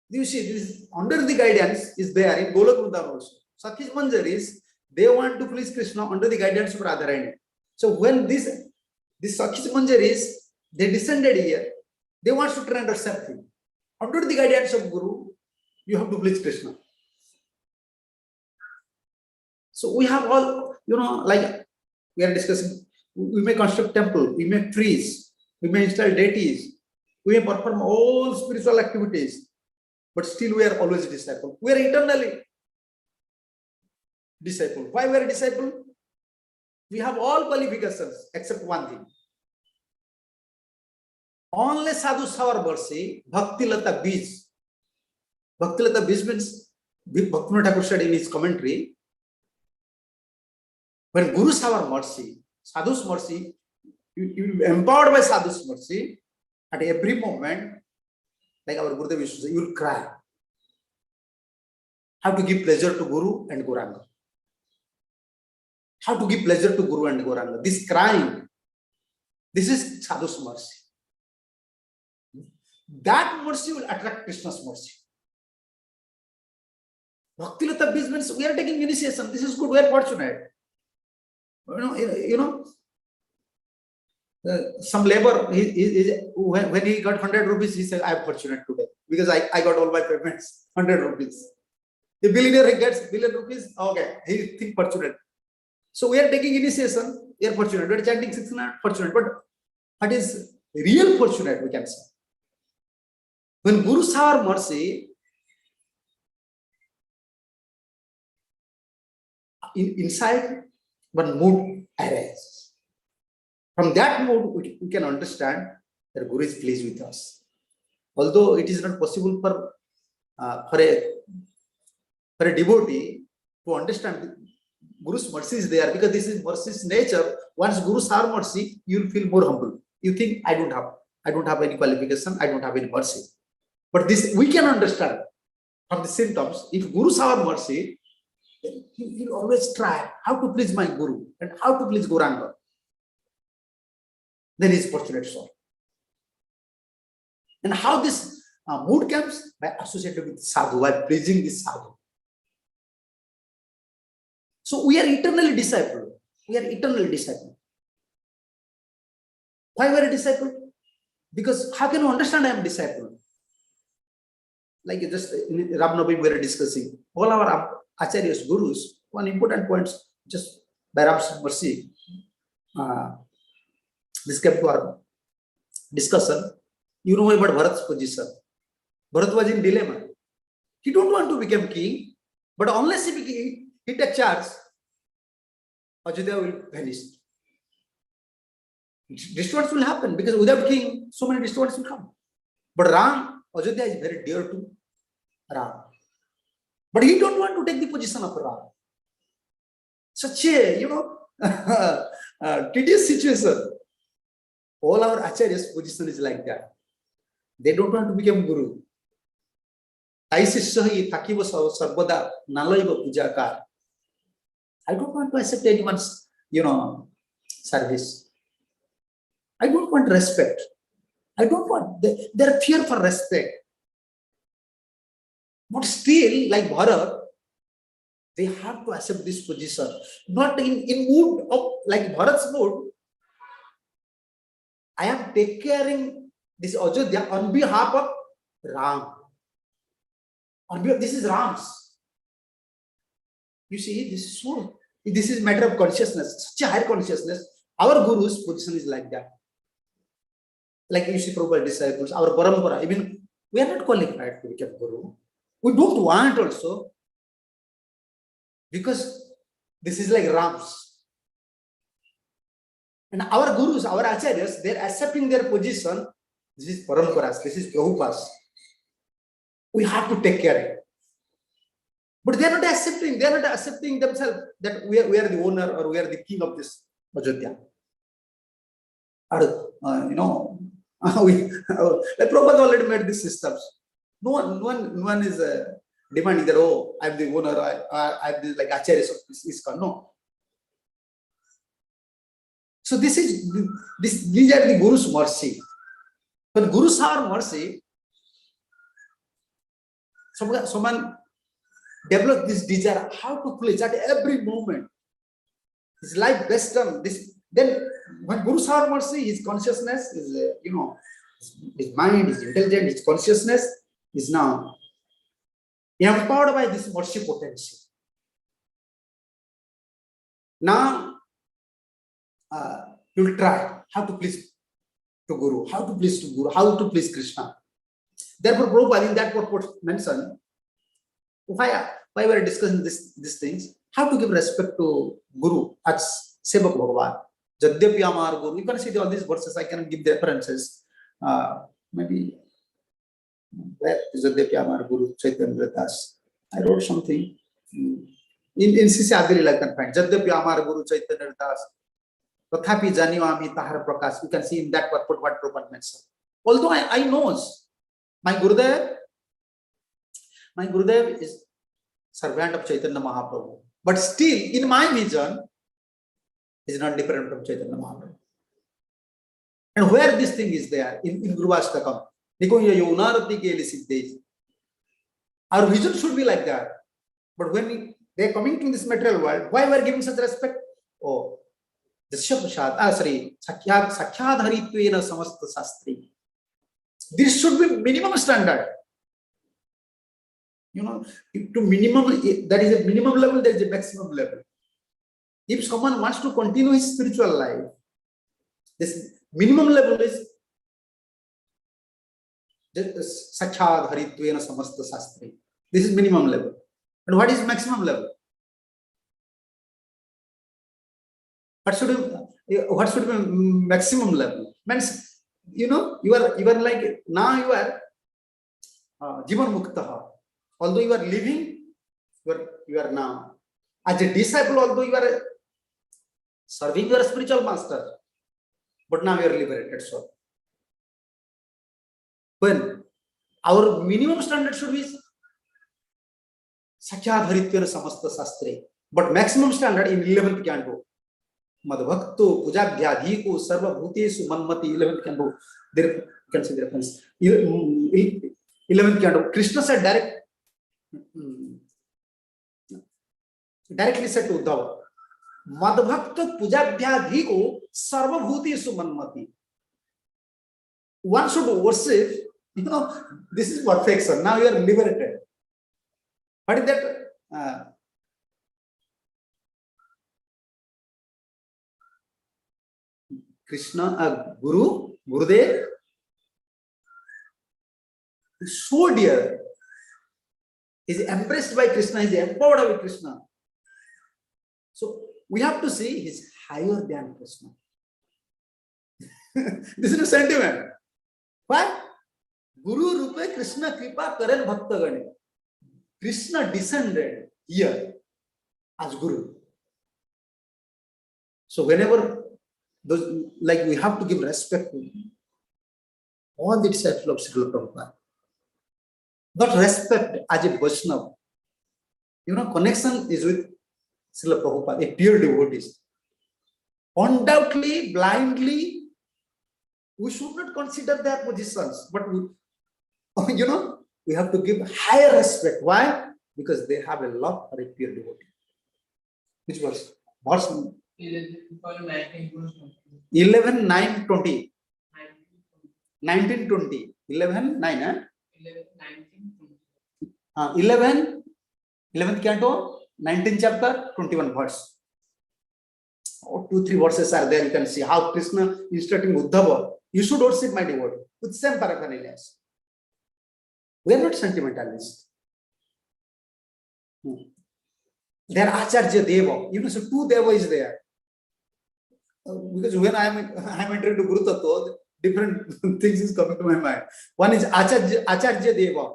You see, this under the guidance is there in Golok Vrindavan also. Sakhis Manjaris, they want to please Krishna under the guidance of Radharani. So when this Sakhis Manjaris, they descended here, they want to render something. Under the guidance of Guru, you have to please Krishna. So we have all, like we are discussing, we may construct temple, we may trees, we may install deities, we may perform all spiritual activities, but still we are always disciple. We are eternally disciple. Why we are disciple? We have all qualifications except one thing. Only sadhu shower mercy, bhakti lata bij. Bhakti lata bij means, Bhaktivinoda Thakur said in his commentary, when Guru shower mercy, sadhu's mercy, you empowered by sadhu's mercy, at every moment, like our Gurudev used to say, you will cry. How to give pleasure to Guru and Gauranga. How to give pleasure to Guru and Gauranga. This crying, this is sadhu's mercy. That mercy will attract Krishna's mercy. Bhakti Lata Bij means we are taking initiation. This is good, we are fortunate. Some labor, when he got 100 rupees, he said, I am fortunate today because I got all my payments, 100 rupees. The billionaire, he gets billion rupees, okay, he think fortunate. So we are taking initiation, we are fortunate. We are chanting 600, fortunate. But what is real fortunate, we can say? When Guru saw mercy, inside one mood arises. From that mood, we can understand that Guru is pleased with us. Although it is not possible for a devotee to understand Guru's mercy is there, because this is mercy's nature. Once Guru saw mercy, you will feel more humble. You think, I don't have any qualification, I don't have any mercy. But this we can understand from the symptoms. If Guru saw mercy, then he will always try how to please my Guru and how to please Gauranga. Then he is fortunate soul. And how this mood comes? By associated with sadhu, by pleasing this sadhu. So we are eternally discipled. We are eternally discipled. Why we are a disciple? Because how can you understand I am disciple? Like just in Ram Navami we were discussing, all our acharyas, gurus, one important point, just by Ram's mercy, this came to our discussion. You know about Bharat's position. Bharat was in dilemma. He don't want to become king, but unless he takes charge, Ajodhya will vanish. Disturbance will happen because without king, so many disturbances will come. But Ram, Ajodhya is very dear to Ram. But he don't want to take the position of Ram. Such a, tedious situation. All our acharyas' position is like that. They don't want to become guru. I don't want to accept anyone's, service. I don't want respect. I don't want. Their fear for respect. But still, like Bharat, they have to accept this position. Not in mood of like Bharat's mood. I am taking care this Ajodhya on behalf of Ram. This is Ram's. You see, this is matter of consciousness, such a higher consciousness. Our Guru's position is like that. Like you see, Prabhupada disciples, our Parampara, even we are not qualified to become Guru. We don't want also, because this is like Ram's. And our Gurus, our Acharyas, they are accepting their position. This is Paramparas, this is Prabhupada's. We have to take care of it. But they are not accepting themselves that we are the owner or we are the king of this Ajodhya. Like Prabhupada already made these systems. No one is demanding that, oh, I'm the owner, I'm the like Acharyas of this ISKCON. No. So these are the Guru's mercy. When Guru saw mercy, someone developed this desire how to please at every moment. His life based on this. Then when Guru saw mercy, his consciousness is, his mind, his intelligence, his consciousness is now empowered by this mercy potential. Now, you will try how to please to Guru, how to please Krishna. Therefore, Prabhupada in that purport mentioned, why we are discussing these things, how to give respect to Guru as Sevak Bhagavat. Jadyapi Amar Guru. You can see all these verses, I can give the references. Maybe where is Jadyapi Amar Guru Chaitanya Das? I wrote something. In CC Adili, I can find Jadyapi Amar Guru Chaitanya Das. Tathapi Janiwami Tahar Prakash. You can see in that purport what Prabhupada mentioned. Although I know my Gurudev is servant of Chaitanya Mahaprabhu. But still, in my vision, is not different from Chaitanya Mahaprabhu. And where this thing is there, in Guru Ashtakam, our vision should be like that. But when they are coming to this material world, why we are giving such respect? Oh, Sakhyadharitvena samasta sastri. This should be minimum standard. To minimum, that is a minimum level, there is a maximum level. If someone wants to continue his spiritual life, this minimum level is Sakhyadharitvena samasta sastri. This is minimum level. And what is maximum level? What should be maximum level? Means, you are like, now you are Jivan Muktaha. Although you are living, you are now. As a disciple, although you are serving your spiritual master, but now you are liberated. So, when our minimum standard should be Sakhyadharitvena samasta sastri, but maximum standard in 11th canto. Madhvakto pujabhyadhiko sarvabhutesu manmati, 11th canto. There you can see the reference. 11th canto. Krishna said directly said to Uddhava, Madhvakto pujabhyadhiko sarvabhutesu manmati. One should worship, this is perfection. Now you are liberated. What is that? Krishna, Gurudev, so dear. He is embraced by Krishna, he is empowered by Krishna. So we have to see he is higher than Krishna. This is a sentiment. Why? Guru Rupe Krishna Kripa Karen Bhakta Gane. Krishna descended here as Guru. So whenever those, like, we have to give respect to all the disciples of Srila Prabhupada. Not respect as a Vaishnava. Connection is with Srila Prabhupada, a pure devotee. Undoubtedly, blindly, we should not consider their positions, but we have to give higher respect. Why? Because they have a love for a pure devotee. Which verse? Verse 11, 9, 20. 19, 20. 11, 9, eh? 11, 11th canto, 19th chapter, 21 verse. 2-3 verses are there. You can see how Krishna instructing Uddhava, you should worship my devotee with same paraphernalia. We are not sentimentalists. There are Acharya Deva. So 2 Deva is there. Because when I am entering to Guru Tattva, different things is coming to my mind. One is Acharya Deva.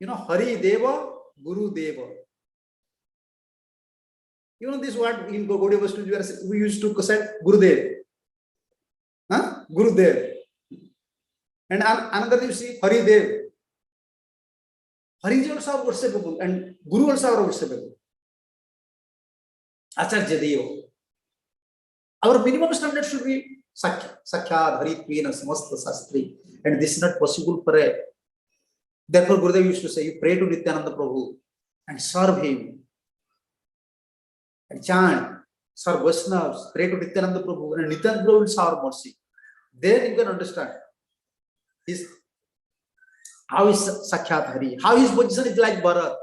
Hari Deva, Guru Deva. This word in Gaudiya Vaishnava we used to say Gurudev. Gurudev. And another you see Hari Dev. Hari is also worshipable and Guru also are worshipable. Acharya Deva. Our minimum standard should be Sakhyadharitvena samasta sastri. And this is not possible for a. Therefore, Gurudev used to say, you pray to Nityananda Prabhu and serve him. And chant, serve Vaishnavas, pray to Nityananda Prabhu, and Nityananda Prabhu will shower mercy. Then you can understand how is Sakhyadhari, how his position is like Bharat,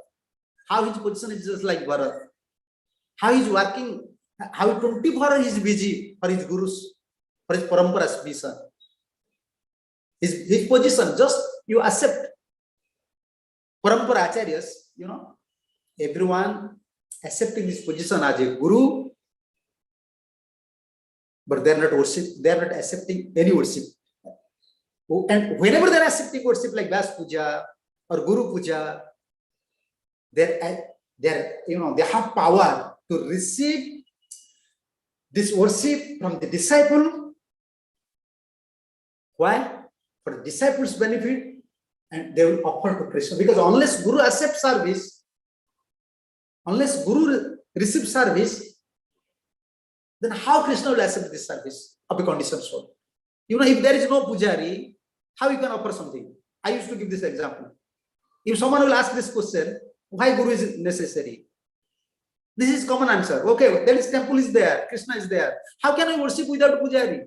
how his position is just like Bharat, how he is working, how 24 hours he is busy for his gurus, for his paramparas mission. His position, just you accept parampara acharyas, everyone accepting this position as a guru, but they are not accepting any worship. And whenever they are accepting worship like Vyas Puja or Guru Puja, they have power to receive this worship from the disciple. Why? For the disciples' benefit, and they will offer to Krishna. Because unless Guru accepts service, unless Guru receives service, then how Krishna will accept this service of a conditioned soul? If there is no pujari, how you can offer something? I used to give this example. If someone will ask this question, why Guru is necessary? This is common answer. Okay, then his temple is there, Krishna is there. How can I worship without pujari?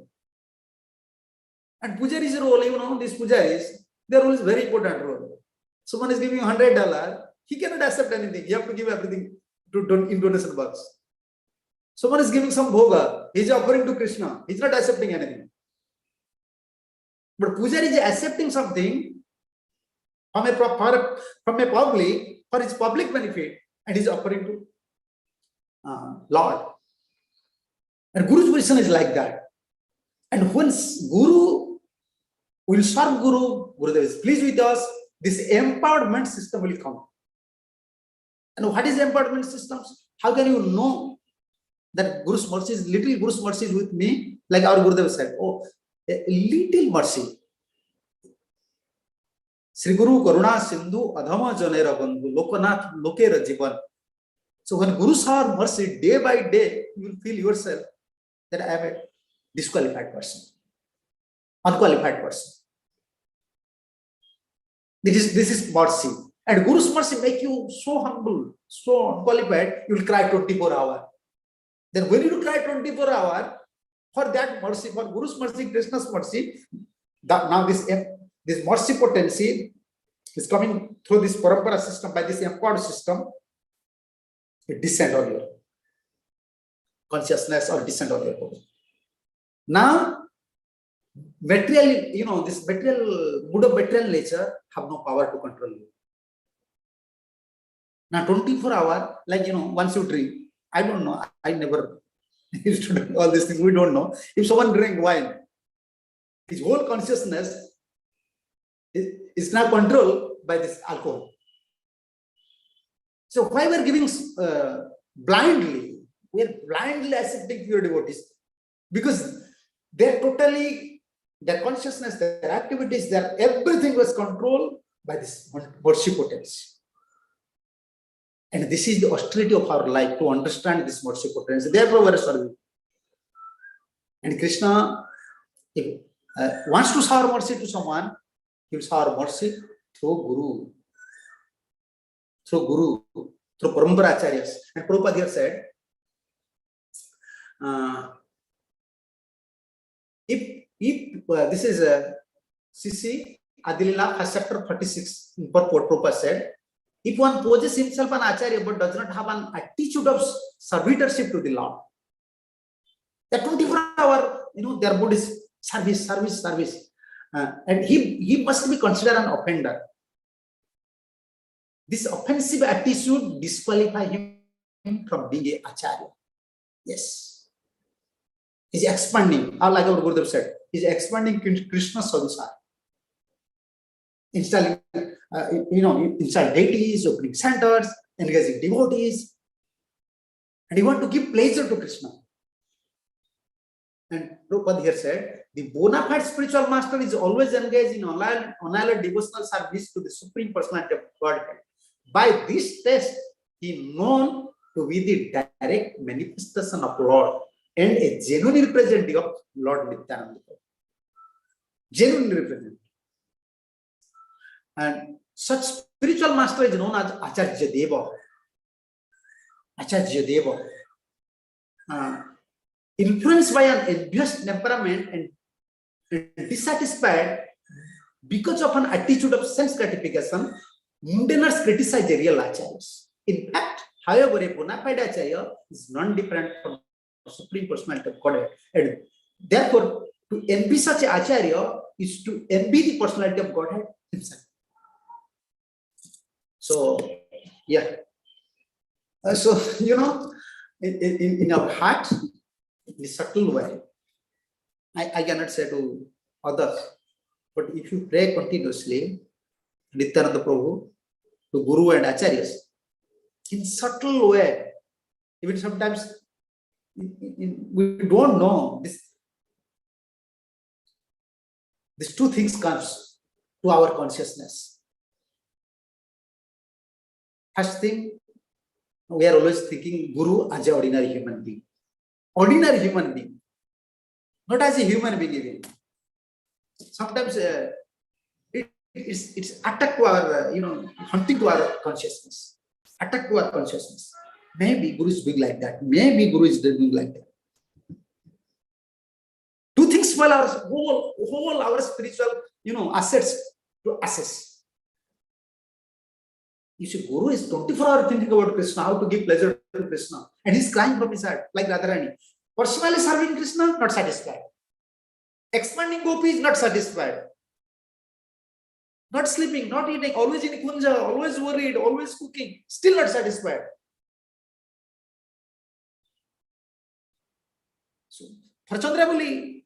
And pujari's role, these pujaris, their role is very important role. Someone is giving you $100, he cannot accept anything. You have to give everything in donation box. Someone is giving some bhoga, he is offering to Krishna, he is not accepting anything. But pujari is accepting something from a public, for his public benefit, and he is offering to Lord. And Guru's position is like that. And once Guru will serve Guru, Gurudev is pleased with us, this empowerment system will come. And what is empowerment systems? How can you know that Guru's mercy is with me? Like our Gurudev said, oh, a little mercy. Sri Guru Karuna Sindhu Adhama Janera Bandhu Lokanath Lokera Jivan. So when Guru saw mercy day by day, you will feel yourself that I am a disqualified person, unqualified person. This is mercy. And Guru's mercy make you so humble, so unqualified, you will cry 24 hours. Then when you cry 24 hours, for that mercy, for Guru's mercy, Krishna's mercy, now this mercy potency is coming through this parampara system, by this empowered system, it descend on your consciousness or descend on your body. Now, material, this material, mood of material nature have no power to control you. Now, 24 hours, like, once you drink, I don't know, I never used to do all these things, we don't know. If someone drink wine, his whole consciousness is now controlled by this alcohol. So why we are giving blindly? We are blindly accepting pure devotees because they're totally, their consciousness, their activities, everything was controlled by this mercy potency. And this is the austerity of our life, to understand this mercy potency. Therefore, we are serving. And Krishna, if wants to shower mercy to someone, he will shower mercy through Guru. Through Parampara Acharyas. And Prabhupada here said, if this is CC Adilila chapter 46, in purport, Prabhupada said, if one poses himself an Acharya but does not have an attitude of servitorship to the Lord, that 24-hour, their body is service. And he must be considered an offender. This offensive attitude disqualify him from being an Acharya. Yes. He's expanding, like our Gurudev said, he's expanding Krishna's sansar. Installing, install deities, opening centers, engaging devotees. And he wants to give pleasure to Krishna. And Prabhupada here said, the bona fide spiritual master is always engaged in unalloyed devotional service to the Supreme Personality of Godhead. By this test, he is known to be the direct manifestation of Lord and a genuine representative of Lord Nityananda. Genuine representative. And such spiritual master is known as Acharya Deva. Acharya Deva. Influenced by an envious temperament and dissatisfied because of an attitude of sense gratification, mundaners criticize the real acharyas. In fact, however, a bona fide acharya is non-different from the Supreme Personality of Godhead. And therefore, to envy such an acharya is to envy the personality of Godhead himself. So, yeah. So, in our heart, in a subtle way, I cannot say to others, but if you pray continuously, Nityananda Prabhu, to Guru and Acharyas, in subtle way, even sometimes we don't know these two things comes to our consciousness. First thing, we are always thinking Guru as an ordinary human being. Ordinary human being, not as a human being even. Sometimes it's attack to our, hunting to our consciousness. Attack to our consciousness. Maybe Guru is doing like that. Maybe Guru is doing like that. Two things spoil our whole our spiritual, assets to assess. You see, Guru is 24 hours thinking about Krishna, how to give pleasure to Krishna. And he's crying from his heart, like Radharani. Personally serving Krishna, not satisfied. Expanding Gopi is not satisfied. Not sleeping, not eating, always in kunja, always worried, always cooking, still not satisfied. So, for Chandrabali,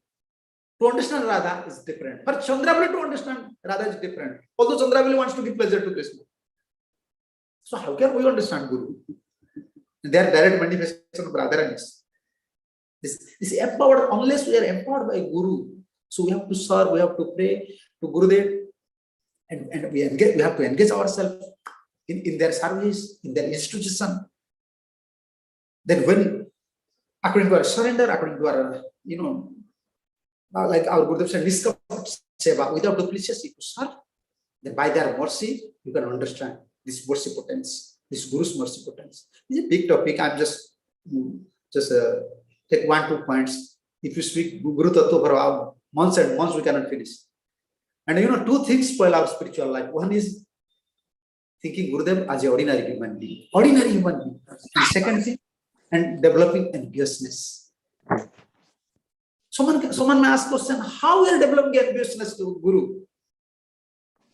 to understand Radha is different. For Chandrabali to understand Radha is different. Although Chandrabali wants to give pleasure to Krishna. So how can we understand Guru? They are direct manifestation of Radharani. This empowered, unless we are empowered by Guru. So we have to serve, we have to pray to Gurudev, and we have to engage ourselves in their service, in their institution. Then when, according to our surrender, according to our, like our Gurudev said, Niskapat Seva, without duplicity to serve, then by their mercy, you can understand this mercy potence, this Guru's mercy potence. It's a big topic. I'm just take 1-2 points. If you speak Guru Tattva for months and months, we cannot finish. And 2 things spoil our spiritual life. One is thinking Gurudev as an ordinary human being. Ordinary human being. And second thing, and developing enviousness. Someone may ask question, how we are developing enviousness to Guru?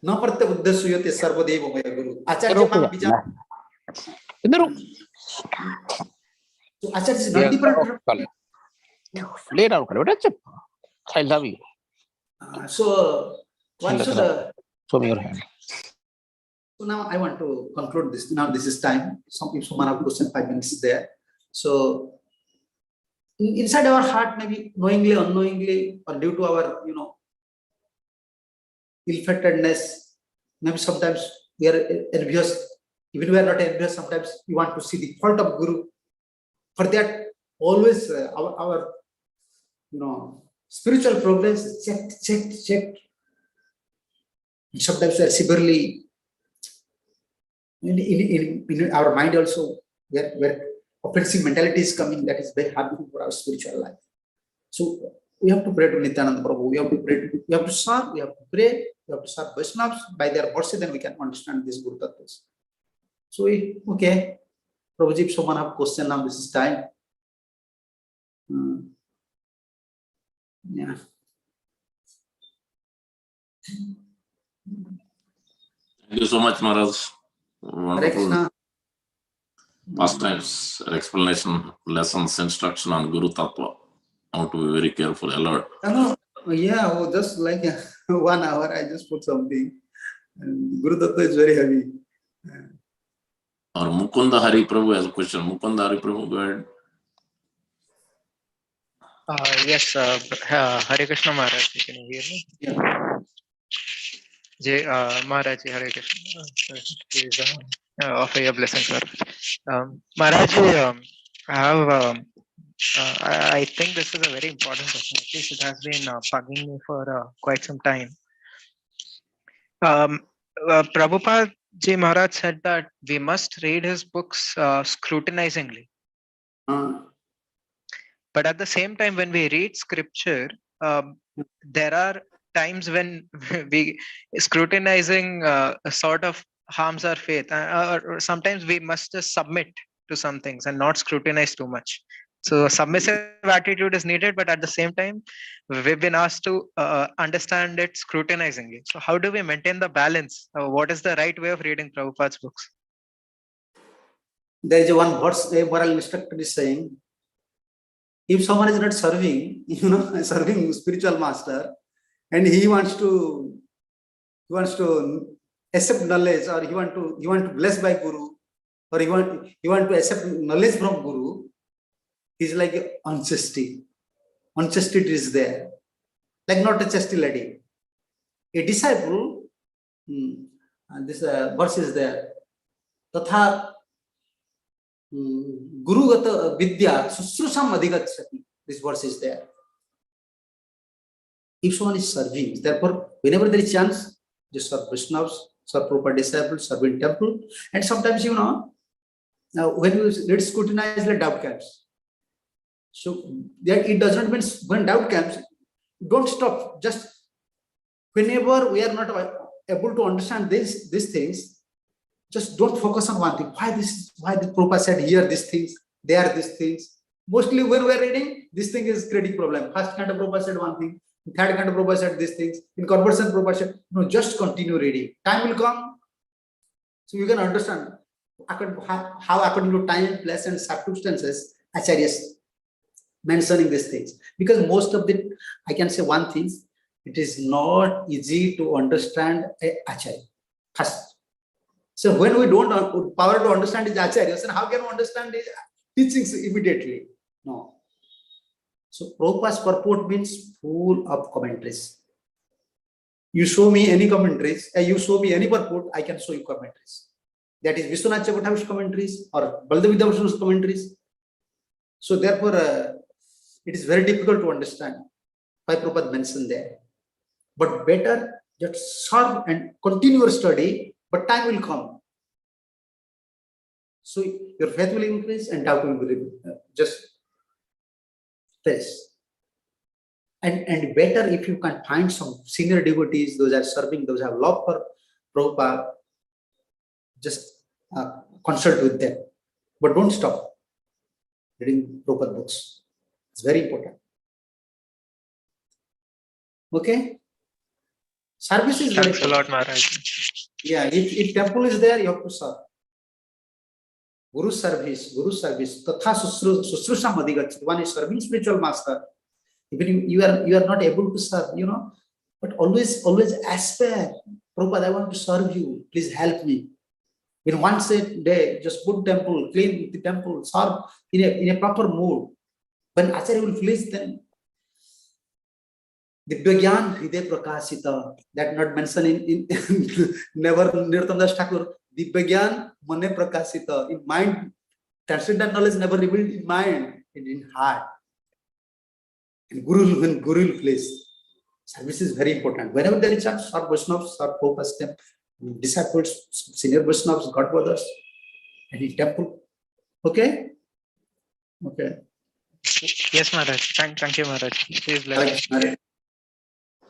No pratte buddha suyate sarvadeva maya Guru. Acharya maan bija. So Acharya is not different. So one should, show me your hand. So now I want to conclude this. Now this is time. If someone have question, 5 minutes is there. So inside our heart, maybe knowingly, unknowingly, or due to our, ill-fated-ness, maybe sometimes we are envious. Even we are not envious, sometimes we want to see the fault of Guru. For that, always our spiritual progress is checked. And sometimes we are severely in our mind also, where offensive mentality is coming, that is very harmful for our spiritual life. So we have to pray to Nityananda Prabhu, we have to pray, we have to serve, we have to pray, we have to serve Vaishnavas. By their mercy, then we can understand these Guru Tattvas. So, okay, Prabhuji, if someone have question now, this is time. Yeah. Thank you so much, Maharaj. Hare Wonderful Krishna. pastimes, explanation, lessons, instruction on Guru Tattva. How to be very careful, alert. Just like 1 hour, I just put something. And Guru Tattva is very heavy. Or Mukunda Hari Prabhu has a question. Mukunda Hari Prabhu, go ahead. Yes, Hare Krishna Maharaj, can you hear me? Yeah. Jai Maharaj, Hare Krishna. Please offer your blessings, sir. Maharaj, I have. I think this is a very important question. At least it has been bugging me for quite some time. Prabhupada Ji Maharaj said that we must read his books scrutinizingly. But at the same time, when we read scripture, there are times when we scrutinizing sort of harms our faith. Or sometimes we must just submit to some things and not scrutinize too much. So a submissive attitude is needed, but at the same time, we've been asked to understand it scrutinizingly. So how do we maintain the balance? What is the right way of reading Prabhupada's books? There is one verse, a moral instructor is saying, if someone is not serving, serving spiritual master, and he wants to accept knowledge, or he want to bless by Guru, or he want to accept knowledge from Guru, he's like unchastity. Unchastity is there, like not a chastity lady. A disciple, this verse is there. Katha Guru Gata Vidya Susrusam Adhigachati. This verse is there. If someone is serving, therefore, whenever there is chance, just serve Vaishnavas, serve proper disciples, serve in temple, and sometimes Now, when you let's scrutinize the doubt camps. So that it does not mean when doubt comes, don't stop. Just whenever we are not able to understand these things, just don't focus on one thing. Why the Prabhupada said here these things, there these things. Mostly when we are reading, this thing is creating problem. First kind of Prabhupada said one thing, third kind of Prabhupada said these things. In conversation, Prabhupada said, no, just continue reading. Time will come. So you can understand how according to time, place, and circumstances, Acharyas mentioning these things. Because most of the, I can say one thing, it is not easy to understand a Acharya. First. So when we don't have power to understand his Acharyas, then how can we understand his teachings immediately? No. So Prabhupada's purport means full of commentaries. You show me any commentaries, you show me any purport, I can show you commentaries. That is Vishwanath Chakravarti's commentaries or Baldev Vidyabhushan's commentaries. So therefore, it is very difficult to understand why Prabhupada mentioned there. But better just serve and continue your study, but time will come. So your faith will increase and doubt will be just this. And better if you can find some senior devotees, those are serving, those have love for Prabhupada, just consult with them. But don't stop reading Prabhupada books. It's very important. Okay? Service is very Thanks a lot, Maharaj. Yeah, if temple is there, you have to serve. Guru service, Katha Sushrusha Madhigat. One is serving spiritual master. Even you are not able to serve, but always aspire. Prabhupada, I want to serve you. Please help me. In one set day, just put temple, clean the temple, serve in a proper mood. When Acharya will finish, then Divyagyan Hriday Prakashita, that not mentioned in never Nirtam Das Thakur, Divyagyan Mane Prakashita, in mind, transcendental knowledge never revealed in mind, in heart. And when Guru will place, service is very important. Whenever there is a serve Vaishnavas, serve Prabhupada, disciples, senior Vaishnavas, God brothers, and in temple. Okay? Okay. Yes, Maharaj. Thank you, Maharaj. Please bless. Hare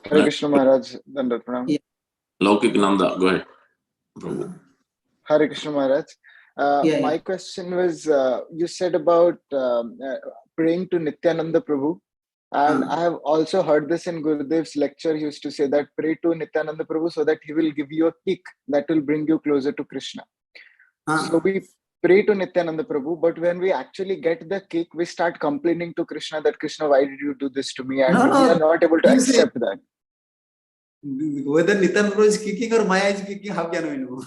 Hare Krishna Maharaj, Dandat Pranam. Yeah. Laukik Nanda, go ahead. Prabhu. Hare Krishna Maharaj. My question was, you said about praying to Nityananda Prabhu. And I have also heard this in Gurudev's lecture. He used to say that pray to Nityananda Prabhu so that he will give you a kick that will bring you closer to Krishna. So we pray to Nityananda Prabhu, but when we actually get the kick, we start complaining to Krishna that Krishna, why did you do this to me? And we are not able to accept that. Whether Nityananda Prabhu is kicking or Maya is kicking, how can we know?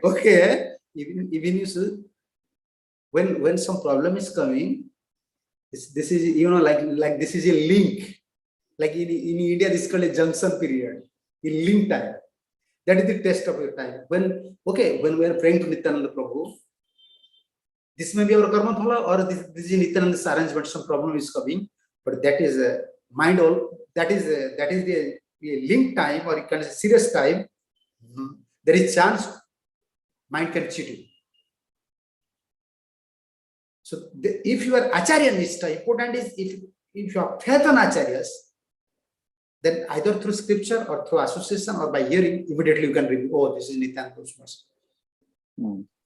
Okay, even you see, when some problem is coming, this is like this is a link. Like in India, this is called a junction period. In link time, that is the test of your time. When we are praying to Nityananda Prabhu, this may be our karma phala, or this is Nityananda's arrangement. Some problem is coming, but that is a mind all. That is the link time, or you can say serious time. There is chance mind can cheat you. So if you are Acharya Nishta, important is if you have faith on Acharyas, then either through scripture or through association or by hearing, immediately you can read, oh, this is Nityananda Prabhu's.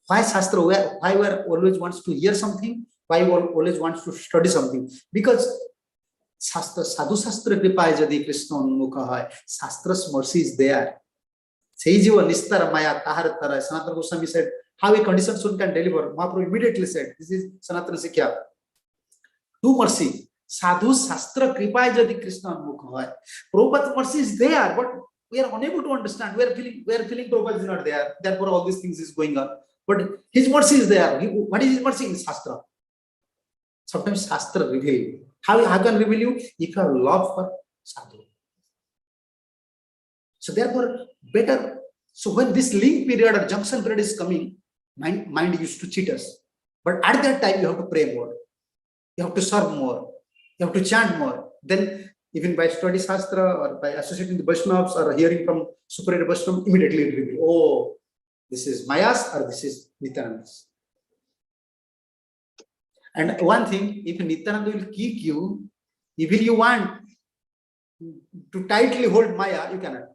Why Shastra? Why we always wants to hear something? Why always wants to study something? Because Shastra, Sadhu Shastra Kripa Jadi Krishna Unmukha hai. Shastra's mercy is there. Seijiva Nistara Maya Tahar Tara. Sanatana Goswami said, how a conditioned soul can deliver. Mahaprabhu immediately said, this is Sanatana Sikhya. Do mercy. Sadhu Shastra Kripa Jadi Krishna Unmukha hai. Prabhupada's mercy is there, but we are unable to understand. We are feeling Prabhupada is not there. Therefore, all these things is going on. But his mercy is there. What is his mercy? In Shastra. Sometimes Shastra reveal. How can reveal you? If you have love for Sadhu. So therefore, better. So when this link period or junction period is coming, mind used to cheat us. But at that time, you have to pray more. You have to serve more. You have to chant more. Then, even by study Shastra or by associating the Vaishnavas or hearing from superior Vaishnava, immediately reveal, oh, this is Mayas or this is Nityananda's. And one thing, if Nityananda will kick you, if you want to tightly hold Maya, you cannot.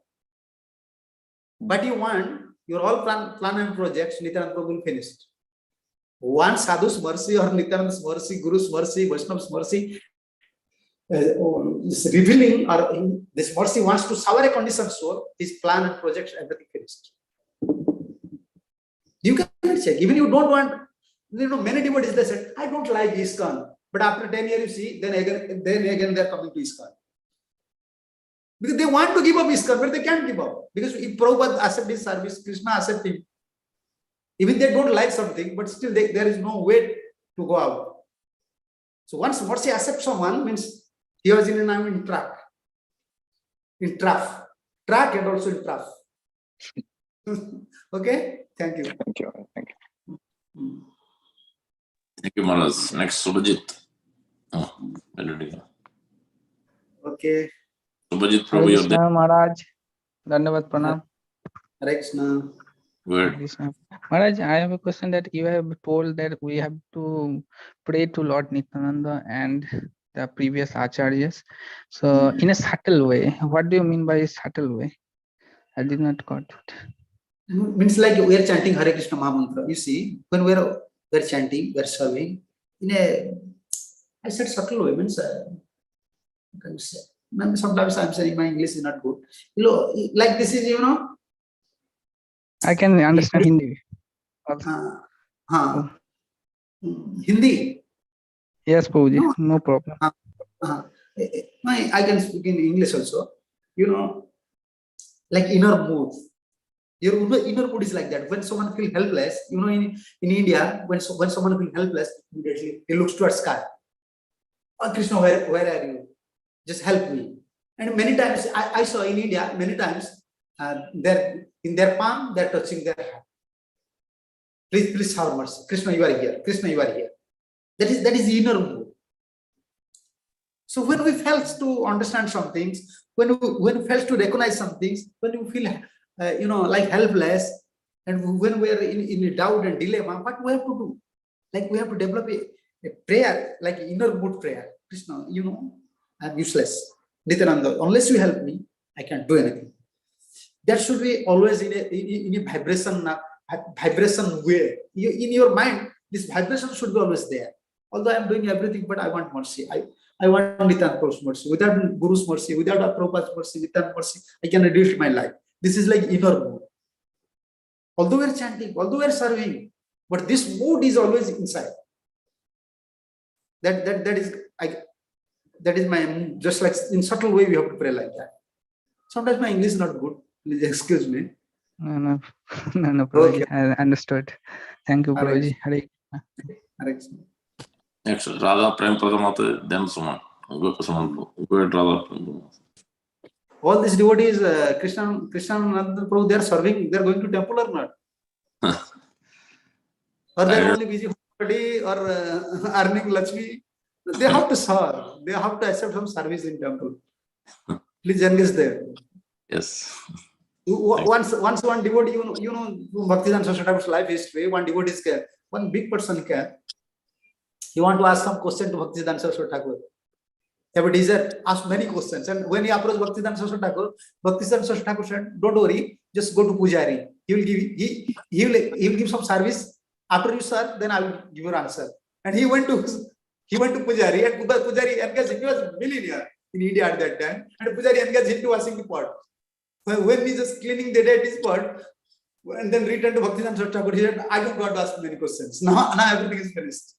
But you want your all plan and projects, Nityananda will finish. One sadhu's mercy or Nityananda's mercy, Guru's mercy, Vaishnav's mercy, is revealing, or this mercy wants to sour a conditioned soul, his plan and projects, everything finished. You can check. Even you don't want, many devotees, they said, I don't like ISKCON. But after 10 years, you see, then again they're coming to ISKCON. Because they want to give up ISKCON, but they can't give up. Because if Prabhupada accepts his service, Krishna accepts him. Even they don't like something, but still there is no way to go out. So once mercy accepts someone, means he was in track. In trough. Track and also in trough. Okay? Thank you. Thank you. Thank you. Thank you, Maharaj. Next, Subhajit. Okay. Subhajit Prabhu, you're there. Maharaj, Dandavat Pranam. Hare Krishna. Good. Maharaj, I have a question that you have told that we have to pray to Lord Nityananda and the previous acharyas. So, in a subtle way, what do you mean by a subtle way? I did not got it. Means like we are chanting Hare Krishna Mahamantra. You see, when we are chanting, we are serving in a, I said subtle way, means sometimes I'm saying my English is not good. Like this is, I can understand Hindi. Hindi. Yes, Prabhuji, no problem. I can speak in English also. Like inner mood. Your inner mood is like that. When someone feels helpless, in India, when someone feels helpless, immediately he looks towards sky. Oh, Krishna, where are you? Just help me. And many times I saw in India, many times they're in their palm, they're touching their heart. Please have mercy. Krishna, you are here. Krishna, you are here. That is inner mood. So when we fail to understand some things, when we fail to recognize some things, when we feel like helpless, and when we are in doubt and dilemma, what we have to do? Like we have to develop a prayer, like inner mood prayer. Krishna, I'm useless. Nityananda, unless you help me, I can't do anything. That should be always in a vibration way. In your mind, this vibration should be always there. Although I'm doing everything, but I want mercy. I want Nityananda's mercy. Without Guru's mercy, without Prabhupada's mercy, Nityananda's mercy, I can reduce my life. This is like inner mood. Although we're chanting, although we're serving, but this mood is always inside. That is my, just like in subtle way we have to pray like that. Sometimes my English is not good. Please excuse me. No, Prabhuji. Okay. I understood. Thank you, Prabhuji. Hare Krishna. Next, Radha Prem Pradamata, then Suman. Good, Radha. All these devotees, Krishna and Prabhu, they are serving, they are going to temple or not? Or they are only busy or earning Lakshmi? They have to serve. They have to accept some service in temple. Please engage there. Yes. Once one devotee, Bhaktivedanta Saraswati Thakur's life history, one devotee is there. One big person came. He want to ask some question to Bhaktivedanta Saraswati Thakur. Every desert asked many questions, and when he approached Bhaktivedanta Saraswati Thakur, Bhaktivedanta Saraswati Thakur said, "Don't worry, just go to Pujari. He will give some service. After you serve, then I will give your answer." And he went to Pujari, and Pujari engaged him. He was a millionaire in India at that time, and Pujari engaged him to washing the pot. When he just cleaning the dead pot, and then returned to Bhaktivedanta Saraswati Thakur, he said, "I don't want to ask many questions. Now everything is finished."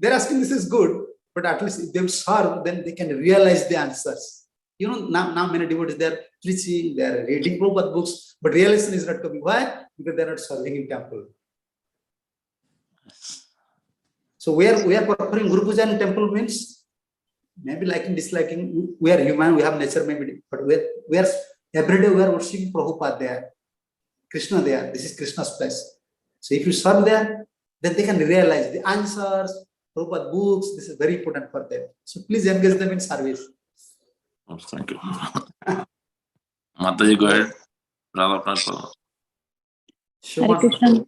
They're asking, this is good, but at least if they serve, then they can realize the answers. Now many devotees, they're preaching, they're reading Prabhupada books, but realization is not coming. Why? Because they're not serving in temple. So we are performing Guru Puja in temple means maybe liking, disliking. We are human, we have nature maybe, but we are every day we are worshiping Prabhupada there, Krishna there. This is Krishna's place. So if you serve there, then they can realize the answers, Prabhupada books. This is very important for them. So please engage them in service. Oh, thank you. Mataji, go ahead. Radha. Hare Krishna.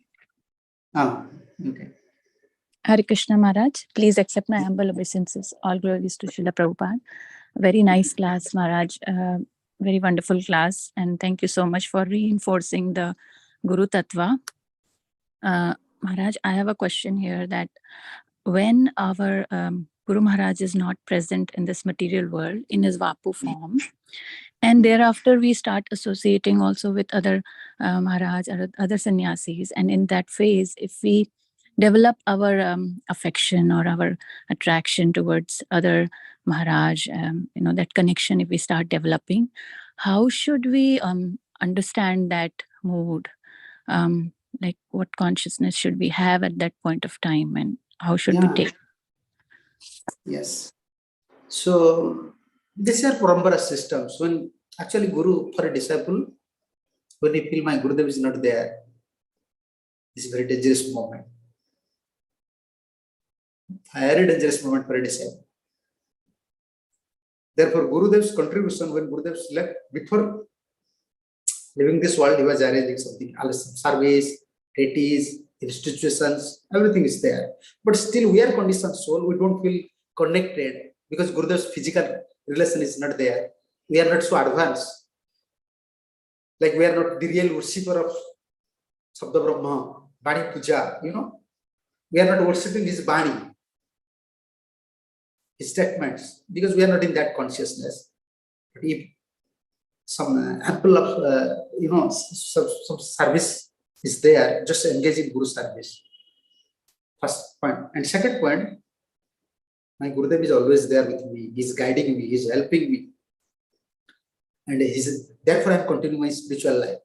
Okay. Hare Krishna Maharaj, please accept my humble obeisances. All glories to Srila Prabhupada. Very nice class, Maharaj. Very wonderful class. And thank you so much for reinforcing the Guru Tattva. Maharaj, I have a question here that when our Guru Maharaj is not present in this material world in his Vapu form, and thereafter we start associating also with other Maharaj or other sannyasis, and in that phase, if we develop our affection or our attraction towards other Maharaj, that connection, if we start developing, how should we understand that mood? Like what consciousness should we have at that point of time, and how should we take? Yes. So these are Parambara systems. When actually Guru for a disciple, when he feel my Gurudev is not there, it's a very dangerous moment. Very dangerous moment for a disciple. Therefore, Gurudev's contribution when Gurudev left, before leaving this world, he was arranging something, some service, deities, institutions, everything is there. But still, we are conditioned soul, we don't feel connected because Gurudev's physical relation is not there. We are not so advanced. Like we are not the real worshipper of Sabda Brahma, Bani Puja, We are not worshipping his Bani, his statements, because we are not in that consciousness. But if some ample of, some service is there, just engage in Guru service. First point. And second point, my Gurudev is always there with me. He's guiding me. He's helping me. And therefore, I'm continuing my spiritual life.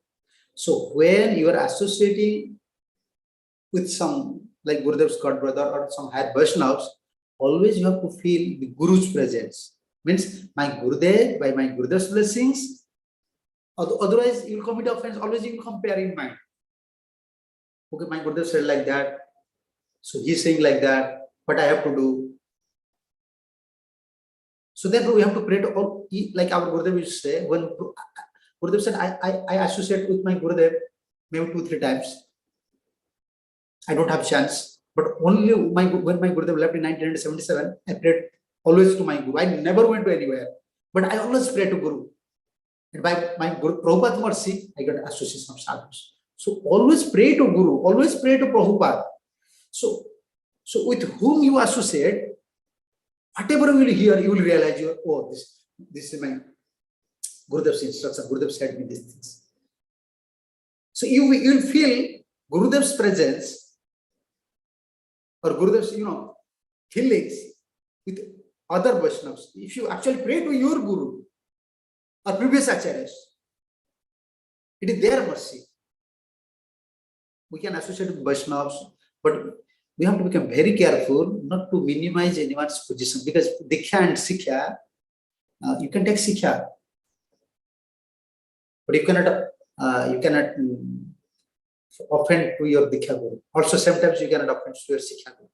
So when you are associating with some, like Gurudev's God brother or some higher Vaishnavas, always you have to feel the Guru's presence. Means my Gurudev, by my Gurudev's blessings, otherwise you will commit offense. Always you will compare in mind. Okay, my Gurudev said like that. So he's saying like that. What I have to do? So therefore, we have to pray to all, like our Gurudev used to say, when Gurudev said, I associate with my Gurudev maybe 2-3 times. I don't have chance. But only when my Gurudev left in 1977, I prayed always to my Guru. I never went to anywhere. But I always pray to Guru. And by my Guru, Prabhupada's mercy, I got association of sadhus. So always pray to Guru, always pray to Prabhupada. So with whom you associate, whatever you will hear, you will realize, this is my Gurudev's instruction. Gurudev said me these things. So you will feel Gurudev's presence or Gurudev's, feelings with other Vaishnavas. If you actually pray to your Guru or previous acharyas, it is their mercy. We can associate with Vaishnavas, but we have to become very careful not to minimize anyone's position, because Diksha and Siksha, you can take Siksha, but you cannot offend to your Diksha Guru. Also, sometimes you cannot offend to your Siksha Guru.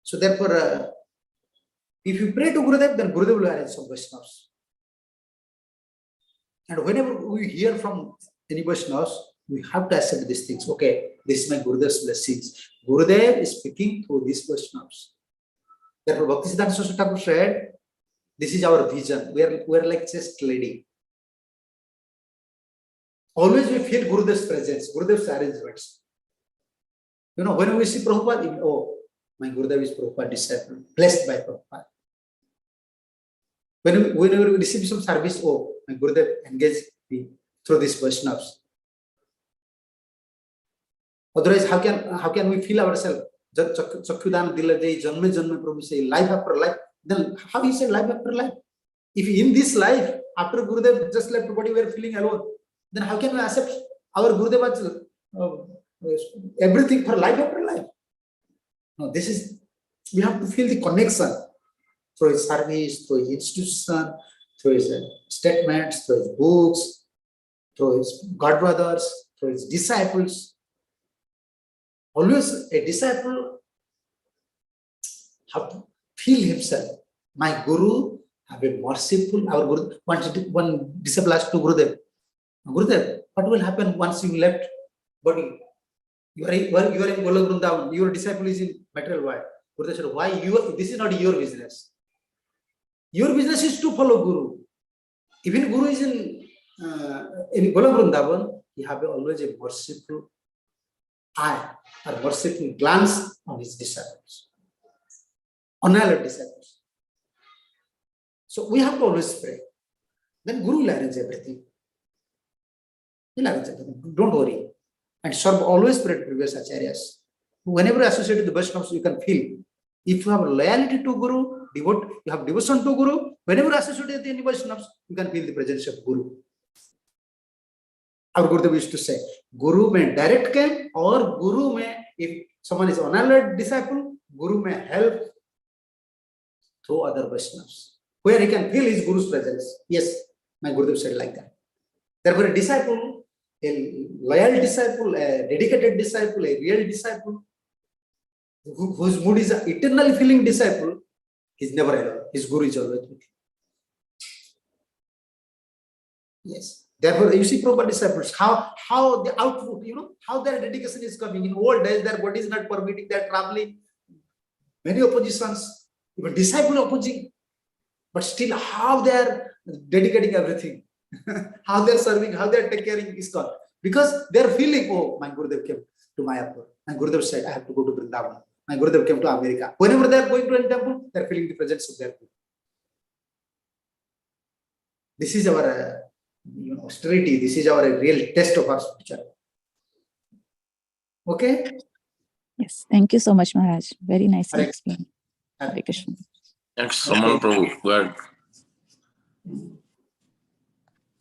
So therefore, if you pray to Gurudev, then Gurudev will arrange some Vaishnavas. And whenever we hear from any Vaishnavas, we have to accept these things. Okay, this is my Gurudev's blessings. Gurudev is speaking through these Vaishnavas. Therefore, Bhaktisiddhanta Saraswati Thakur said, this is our vision. We are like just lady. Always we feel Gurudev's presence, Gurudev's arrangements. When we see Prabhupada, my Gurudev is Prabhupada disciple, blessed by Prabhupada. Whenever we receive some service, my Gurudev engaged me through these Vaishnavas. Otherwise, how can we feel ourselves? Chakhyudana Dilajai, Janme Janme Prabhu say, life after life. Then how he said life after life? If in this life, after Gurudev just left the body, we are feeling alone, then how can we accept our Gurudev as everything for life after life? No, we have to feel the connection through his service, through his institution, through his statements, through his books, through his God brothers, through his disciples. Always a disciple have to feel himself. My Guru have a merciful, our Guru, one disciple asked to Gurudev, Gurudev, what will happen once you left body? You are in Golok Vrindavan, your disciple is in material world. Gurudev said, why this is not your business. Your business is to follow Guru. Even Guru is in Golok Vrindavan, you have always a merciful eye or merciful glance on his disciples, annihilated disciples. So we have to always pray. Then Guru will arrange everything. He'll arrange everything. Don't worry. And serve always pray to previous acharyas. Whenever associated with the Vaishnavas, you can feel. If you have loyalty to Guru, you have devotion to Guru, whenever associated with any Vaishnavas, you can feel the presence of Guru. Our Gurudev used to say, Guru may direct come, or Guru may, if someone is an honored disciple, Guru may help through other Vaishnavas, where he can feel his Guru's presence. Yes, my Gurudev said like that. Therefore, a disciple, a loyal disciple, a dedicated disciple, a real disciple, whose mood is an eternally feeling disciple, is never alone. His Guru is always with him. Yes. Therefore, you see proper disciples, how the output, how their dedication is coming. In old days, their body is not permitting, they are traveling, many oppositions, even disciple opposing, but still how they are dedicating everything, how they are serving, how they are taking care of ISKCON. Because they are feeling, oh, my Gurudev came to Mayapur. My Gurudev said, I have to go to Vrindavan. My Gurudev came to America. Whenever they are going to a temple, they are feeling the presence of their Guru. This is our austerity. This is our real test of our spirituality. Okay? Yes, thank you so much, Maharaj. Very nicely Hare explained. Hare Krishna. Thanks, Saman Prabhu. Go ahead.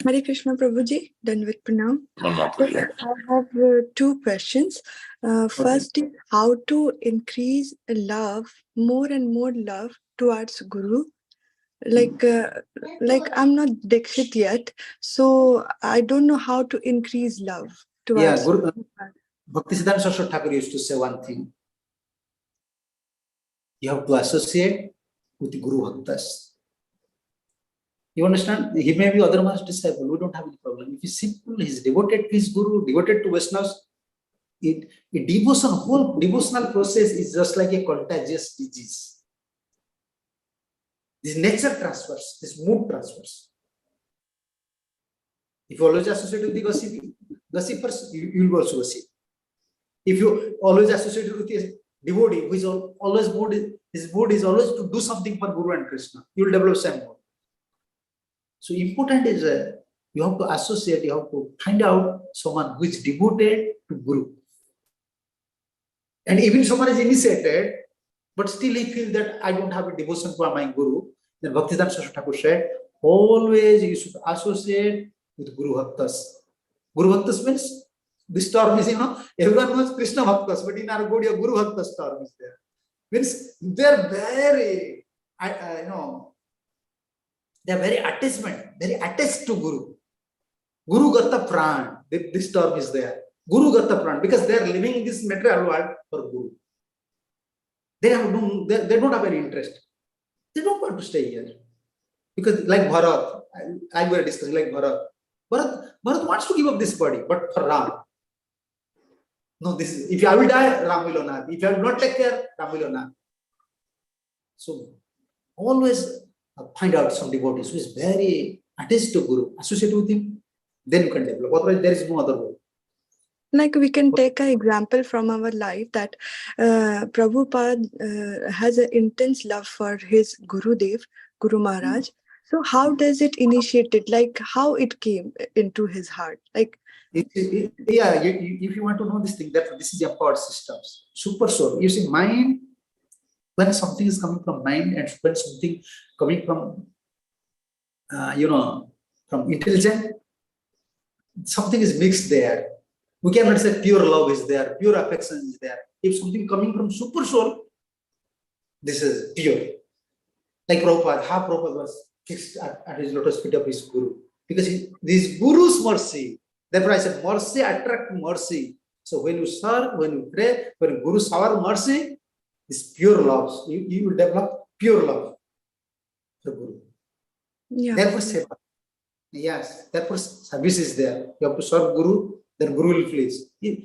Hare Krishna Prabhuji, done with Pranam. One more, So please. I have two questions. First is how to increase love, more and more love towards Guru. Like I'm not Dikshit yet, so I don't know how to increase love towards Guru. Bhaktisiddhanta Saraswati Thakur used to say one thing. You have to associate with Guru Bhaktas. You understand? He may be otherwise disciple. We don't have any problem. If he's simple, he's devoted to his Guru, devoted to Vaishnavas. Whole devotional process is just like a contagious disease. This nature transfers, this mood transfers. If you always associate with the gossipers, you will also gossip. If you always associate with a devotee who is always his mood is always to do something for Guru and Krishna, you will develop same mood. So important is you have to associate, you have to find out someone who is devoted to Guru. And even someone is initiated, but still he feels that I don't have a devotion for my Guru, then Bhaktisiddhanta Saraswati Thakur said, always you should associate with Guru Bhaktas. Guru Bhaktas means, this term is, everyone knows Krishna Bhaktas, but in our Gaudiya, Guru Bhaktas term is there. Means they are very, they are very attached to Guru. Guru Gata Pran, this term is there. Guru Gata Pran, because they are living in this material world for Guru. They don't have any interest. They don't want to stay here. Because like Bharat, like we are discussing, like Bharat wants to give up this body, but for Ram. No, this is, if I will die, Ram will not. If I will not take care, Ram will not. So always find out some devotees who is very attached to Guru, associate with him, then you can develop. Otherwise, there is no other way. Like we can take an example from our life that Prabhupada has an intense love for his Gurudev, Guru Maharaj. So how does it initiate it? Like how it came into his heart? Like if you want to know this thing, that this is empowered systems. Super soul. You see, mind, when something is coming from mind and when something coming from, from intelligence, something is mixed there. We cannot say pure love is there, pure affection is there. If something coming from super soul, this is pure. Like Prabhupada, how Prabhupada was fixed at his lotus feet of his Guru. Because this Guru's mercy, therefore I said mercy attract mercy. So when you serve, when you pray, when Guru shower mercy, this pure love. You will develop pure love for Guru. Yeah. Therefore, seva. Yes, therefore service is there. You have to serve Guru, then Guru will please.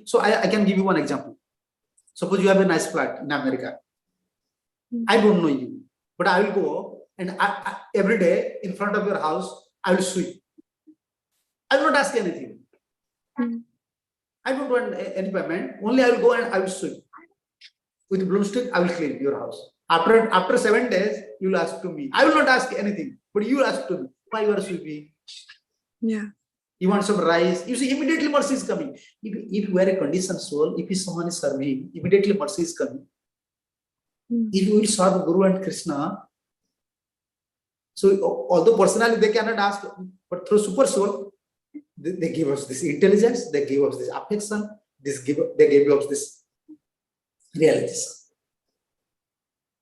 So I can give you one example. Suppose you have a nice flat in America. I don't know you, but I will go and every day in front of your house, I will sweep. I will not ask anything. I don't want any payment. Only I will go and I will sweep. With broomstick, I will clean your house. After 7 days, you will ask to me. I will not ask anything, but you will ask to me, why you are sweeping? Yeah. You want some rice? You see, immediately mercy is coming. If you are a conditioned soul, if someone is serving, immediately mercy is coming. If you will serve Guru and Krishna, so although personally they cannot ask, but through super soul, they give us this intelligence, they give us this affection, they give us this realization.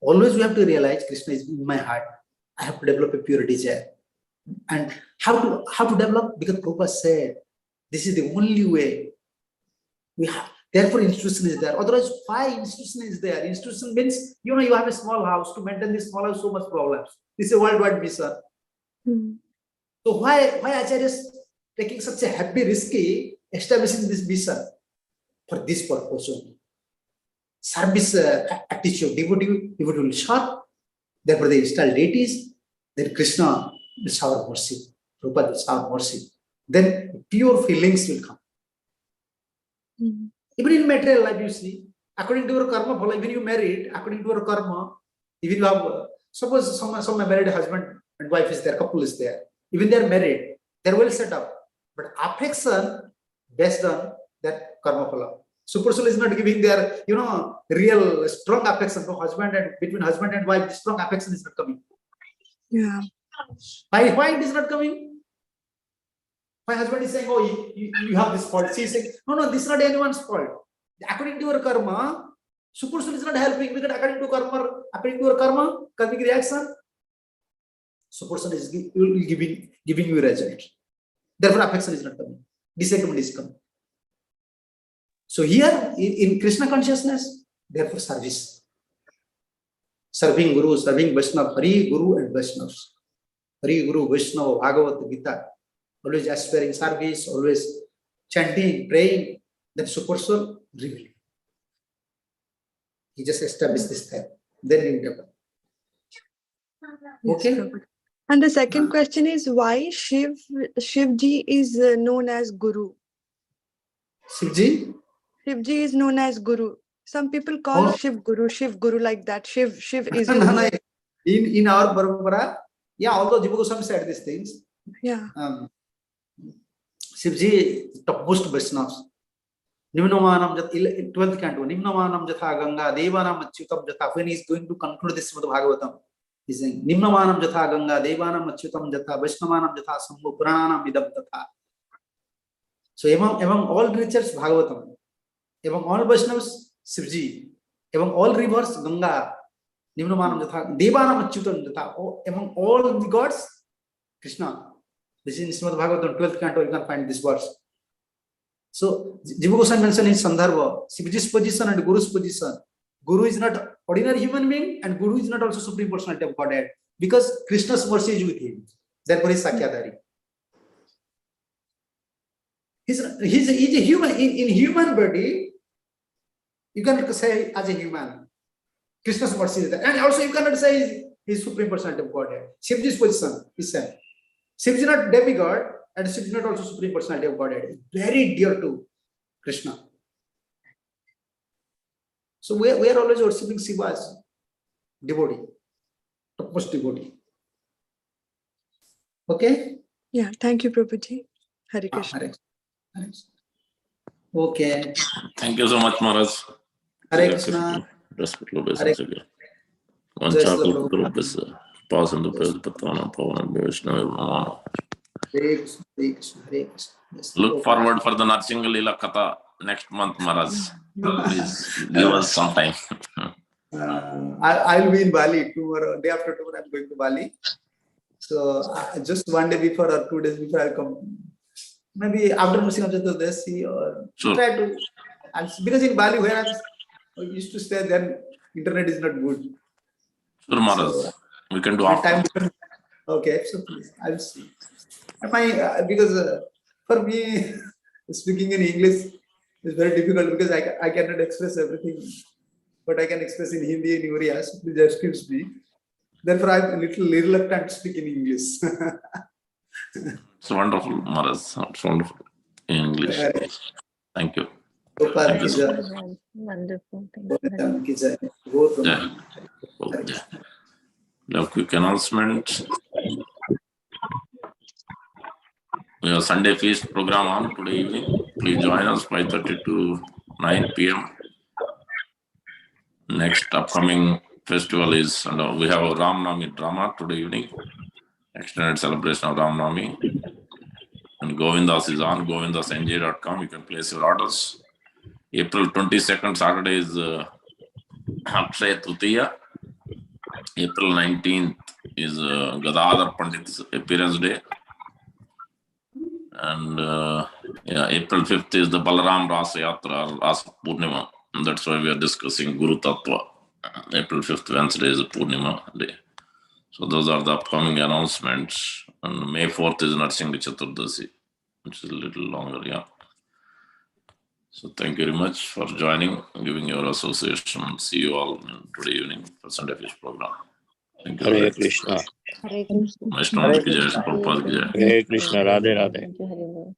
Always we have to realize Krishna is in my heart. I have to develop a pure desire. And how to develop? Because Prabhupada said, this is the only way we have. Therefore, institution is there. Otherwise, why institution is there? Institution means, you have a small house. To maintain this small house, so much problems. This is a worldwide mission. So why Acharya is taking such a happy, risky, establishing this mission? For this purpose only. Service attitude, devotee will serve. Therefore, they install deities. Then Krishna will shower mercy. Prabhupada will shower mercy. Then pure feelings will come. Even in material life, you see, according to your karma, even you married, according to your karma, even you have, suppose some married husband and wife is there, couple is there, even they are married, they are well set up. But affection based on that karma phala. Super soul is not giving their, real strong affection to husband, and between husband and wife, strong affection is not coming. Yeah. Why it is not coming? My husband is saying, oh, you have this fault. She is saying, no, this is not anyone's fault. According to your karma, super soul is not helping, because according to your karma, karmic reaction, super soul is giving you a result. Therefore, affection is not coming. Disagreement is coming. So here, in Krishna consciousness, therefore service. Serving Guru, serving Vaishnava, Hari, Guru and Vaishnavas. Hari, Guru, Vaishnava, Bhagavat, Gita. Always aspiring service, always chanting, praying, then super soul revealing. He just established this time. Then you develop. Okay? Yes, and the second question is, why Shivji is known as Guru? Shivji? Shivji is known as Guru. Some people call Shiv Guru like that. Shiv is his name. In our Parampara, although Jiva Goswami said these things, Shivji topmost Vaishnavas. Nimnamanam Jatha, 12th canto, Nimnamanam Jatha Ganga, Devanam Achyutam Jatha. When he is going to conclude this Srimad Bhagavatam, he is saying, Nimnamanam Jatha Ganga, Devanam Achyutam Jatha, Vaishnavanam Jatha Sambhu, Purananam Vidam Jatha. So among all creatures, Bhagavatam, among all Vaishnavas, Shivji, among all rivers, Ganga, Nimnamanam Jatha, Devanam Achyutam Jatha, among all the gods, Krishna. This is in Srimad Bhagavatam, 12th canto, you can find this verse. So, Jiva Goswami mentioned in Sandarbha, Shivji's position and Guru's position. Guru is not ordinary human being, and Guru is not also Supreme Personality of Godhead, because Krishna's mercy is with him. Therefore, he is Sakyadhari. He's a human. In human body, you cannot say as a human. Krishna's mercy is there. And also, you cannot say he is Supreme Personality of Godhead. Shivji's position is same. Shiv is not demigod, and Shiv is not also Supreme Personality of Godhead. Very dear to Krishna. So we are always worshipping Shiva as devotee, topmost devotee. Okay? Yeah, thank you, Prabhuji. Hare Krishna. Hare. Okay. Thank you so much, Maharaj. Hare Krishna. Respectful obeisance again. One chocolate group is passing the praise Patana Pavan and Vishnu. Look forward for the Narsinga Leela Katha next month, Maharaj. Please give us some time. I will be in Bali tomorrow. Day after tomorrow, I'm going to Bali. So just one day before or 2 days before, I'll come. Maybe after Muslim Chaturdashi or try to. Because in Bali, where I used to stay, then internet is not good. Sure, Maharaj. So, we can do after. Okay, so please, I'll see. Because for me, speaking in English is very difficult because I cannot express everything, but I can express in Hindi and Uriya. So please excuse me. Therefore, I'm a little reluctant to speak in English. It's wonderful, Maharaj. It's wonderful in English. Thank you. Thank you, sir. Wonderful. Thank you. A quick announcement. We have Sunday feast program on today evening. Please join us 5:30 to 9 p.m. Next upcoming festival is, we have a Ram Navami drama today evening. Extended celebration of Ram Navami. And Govindas is on govindasnj.com. You can place your orders. April 22nd, Saturday is Akshaya Tritiya. April 19th is Gadadhar Pandit's appearance day. And April 5th is the Balaram Rasa Yatra, Rasa Purnima. And that's why we are discussing Guru Tattva. April 5th, Wednesday, is Purnima day. So those are the upcoming announcements. And May 4th is Narsingha Chaturdasi, which is a little longer, yeah. So thank you very much for joining, giving your association. See you all today evening for Sunday Fish program. Thank you. Hare Krishna. Hare Krishna. Vaishnava ki jai, Prabhupada ki jai. Hare Krishna. Radhe Radhe. Thank you, Hare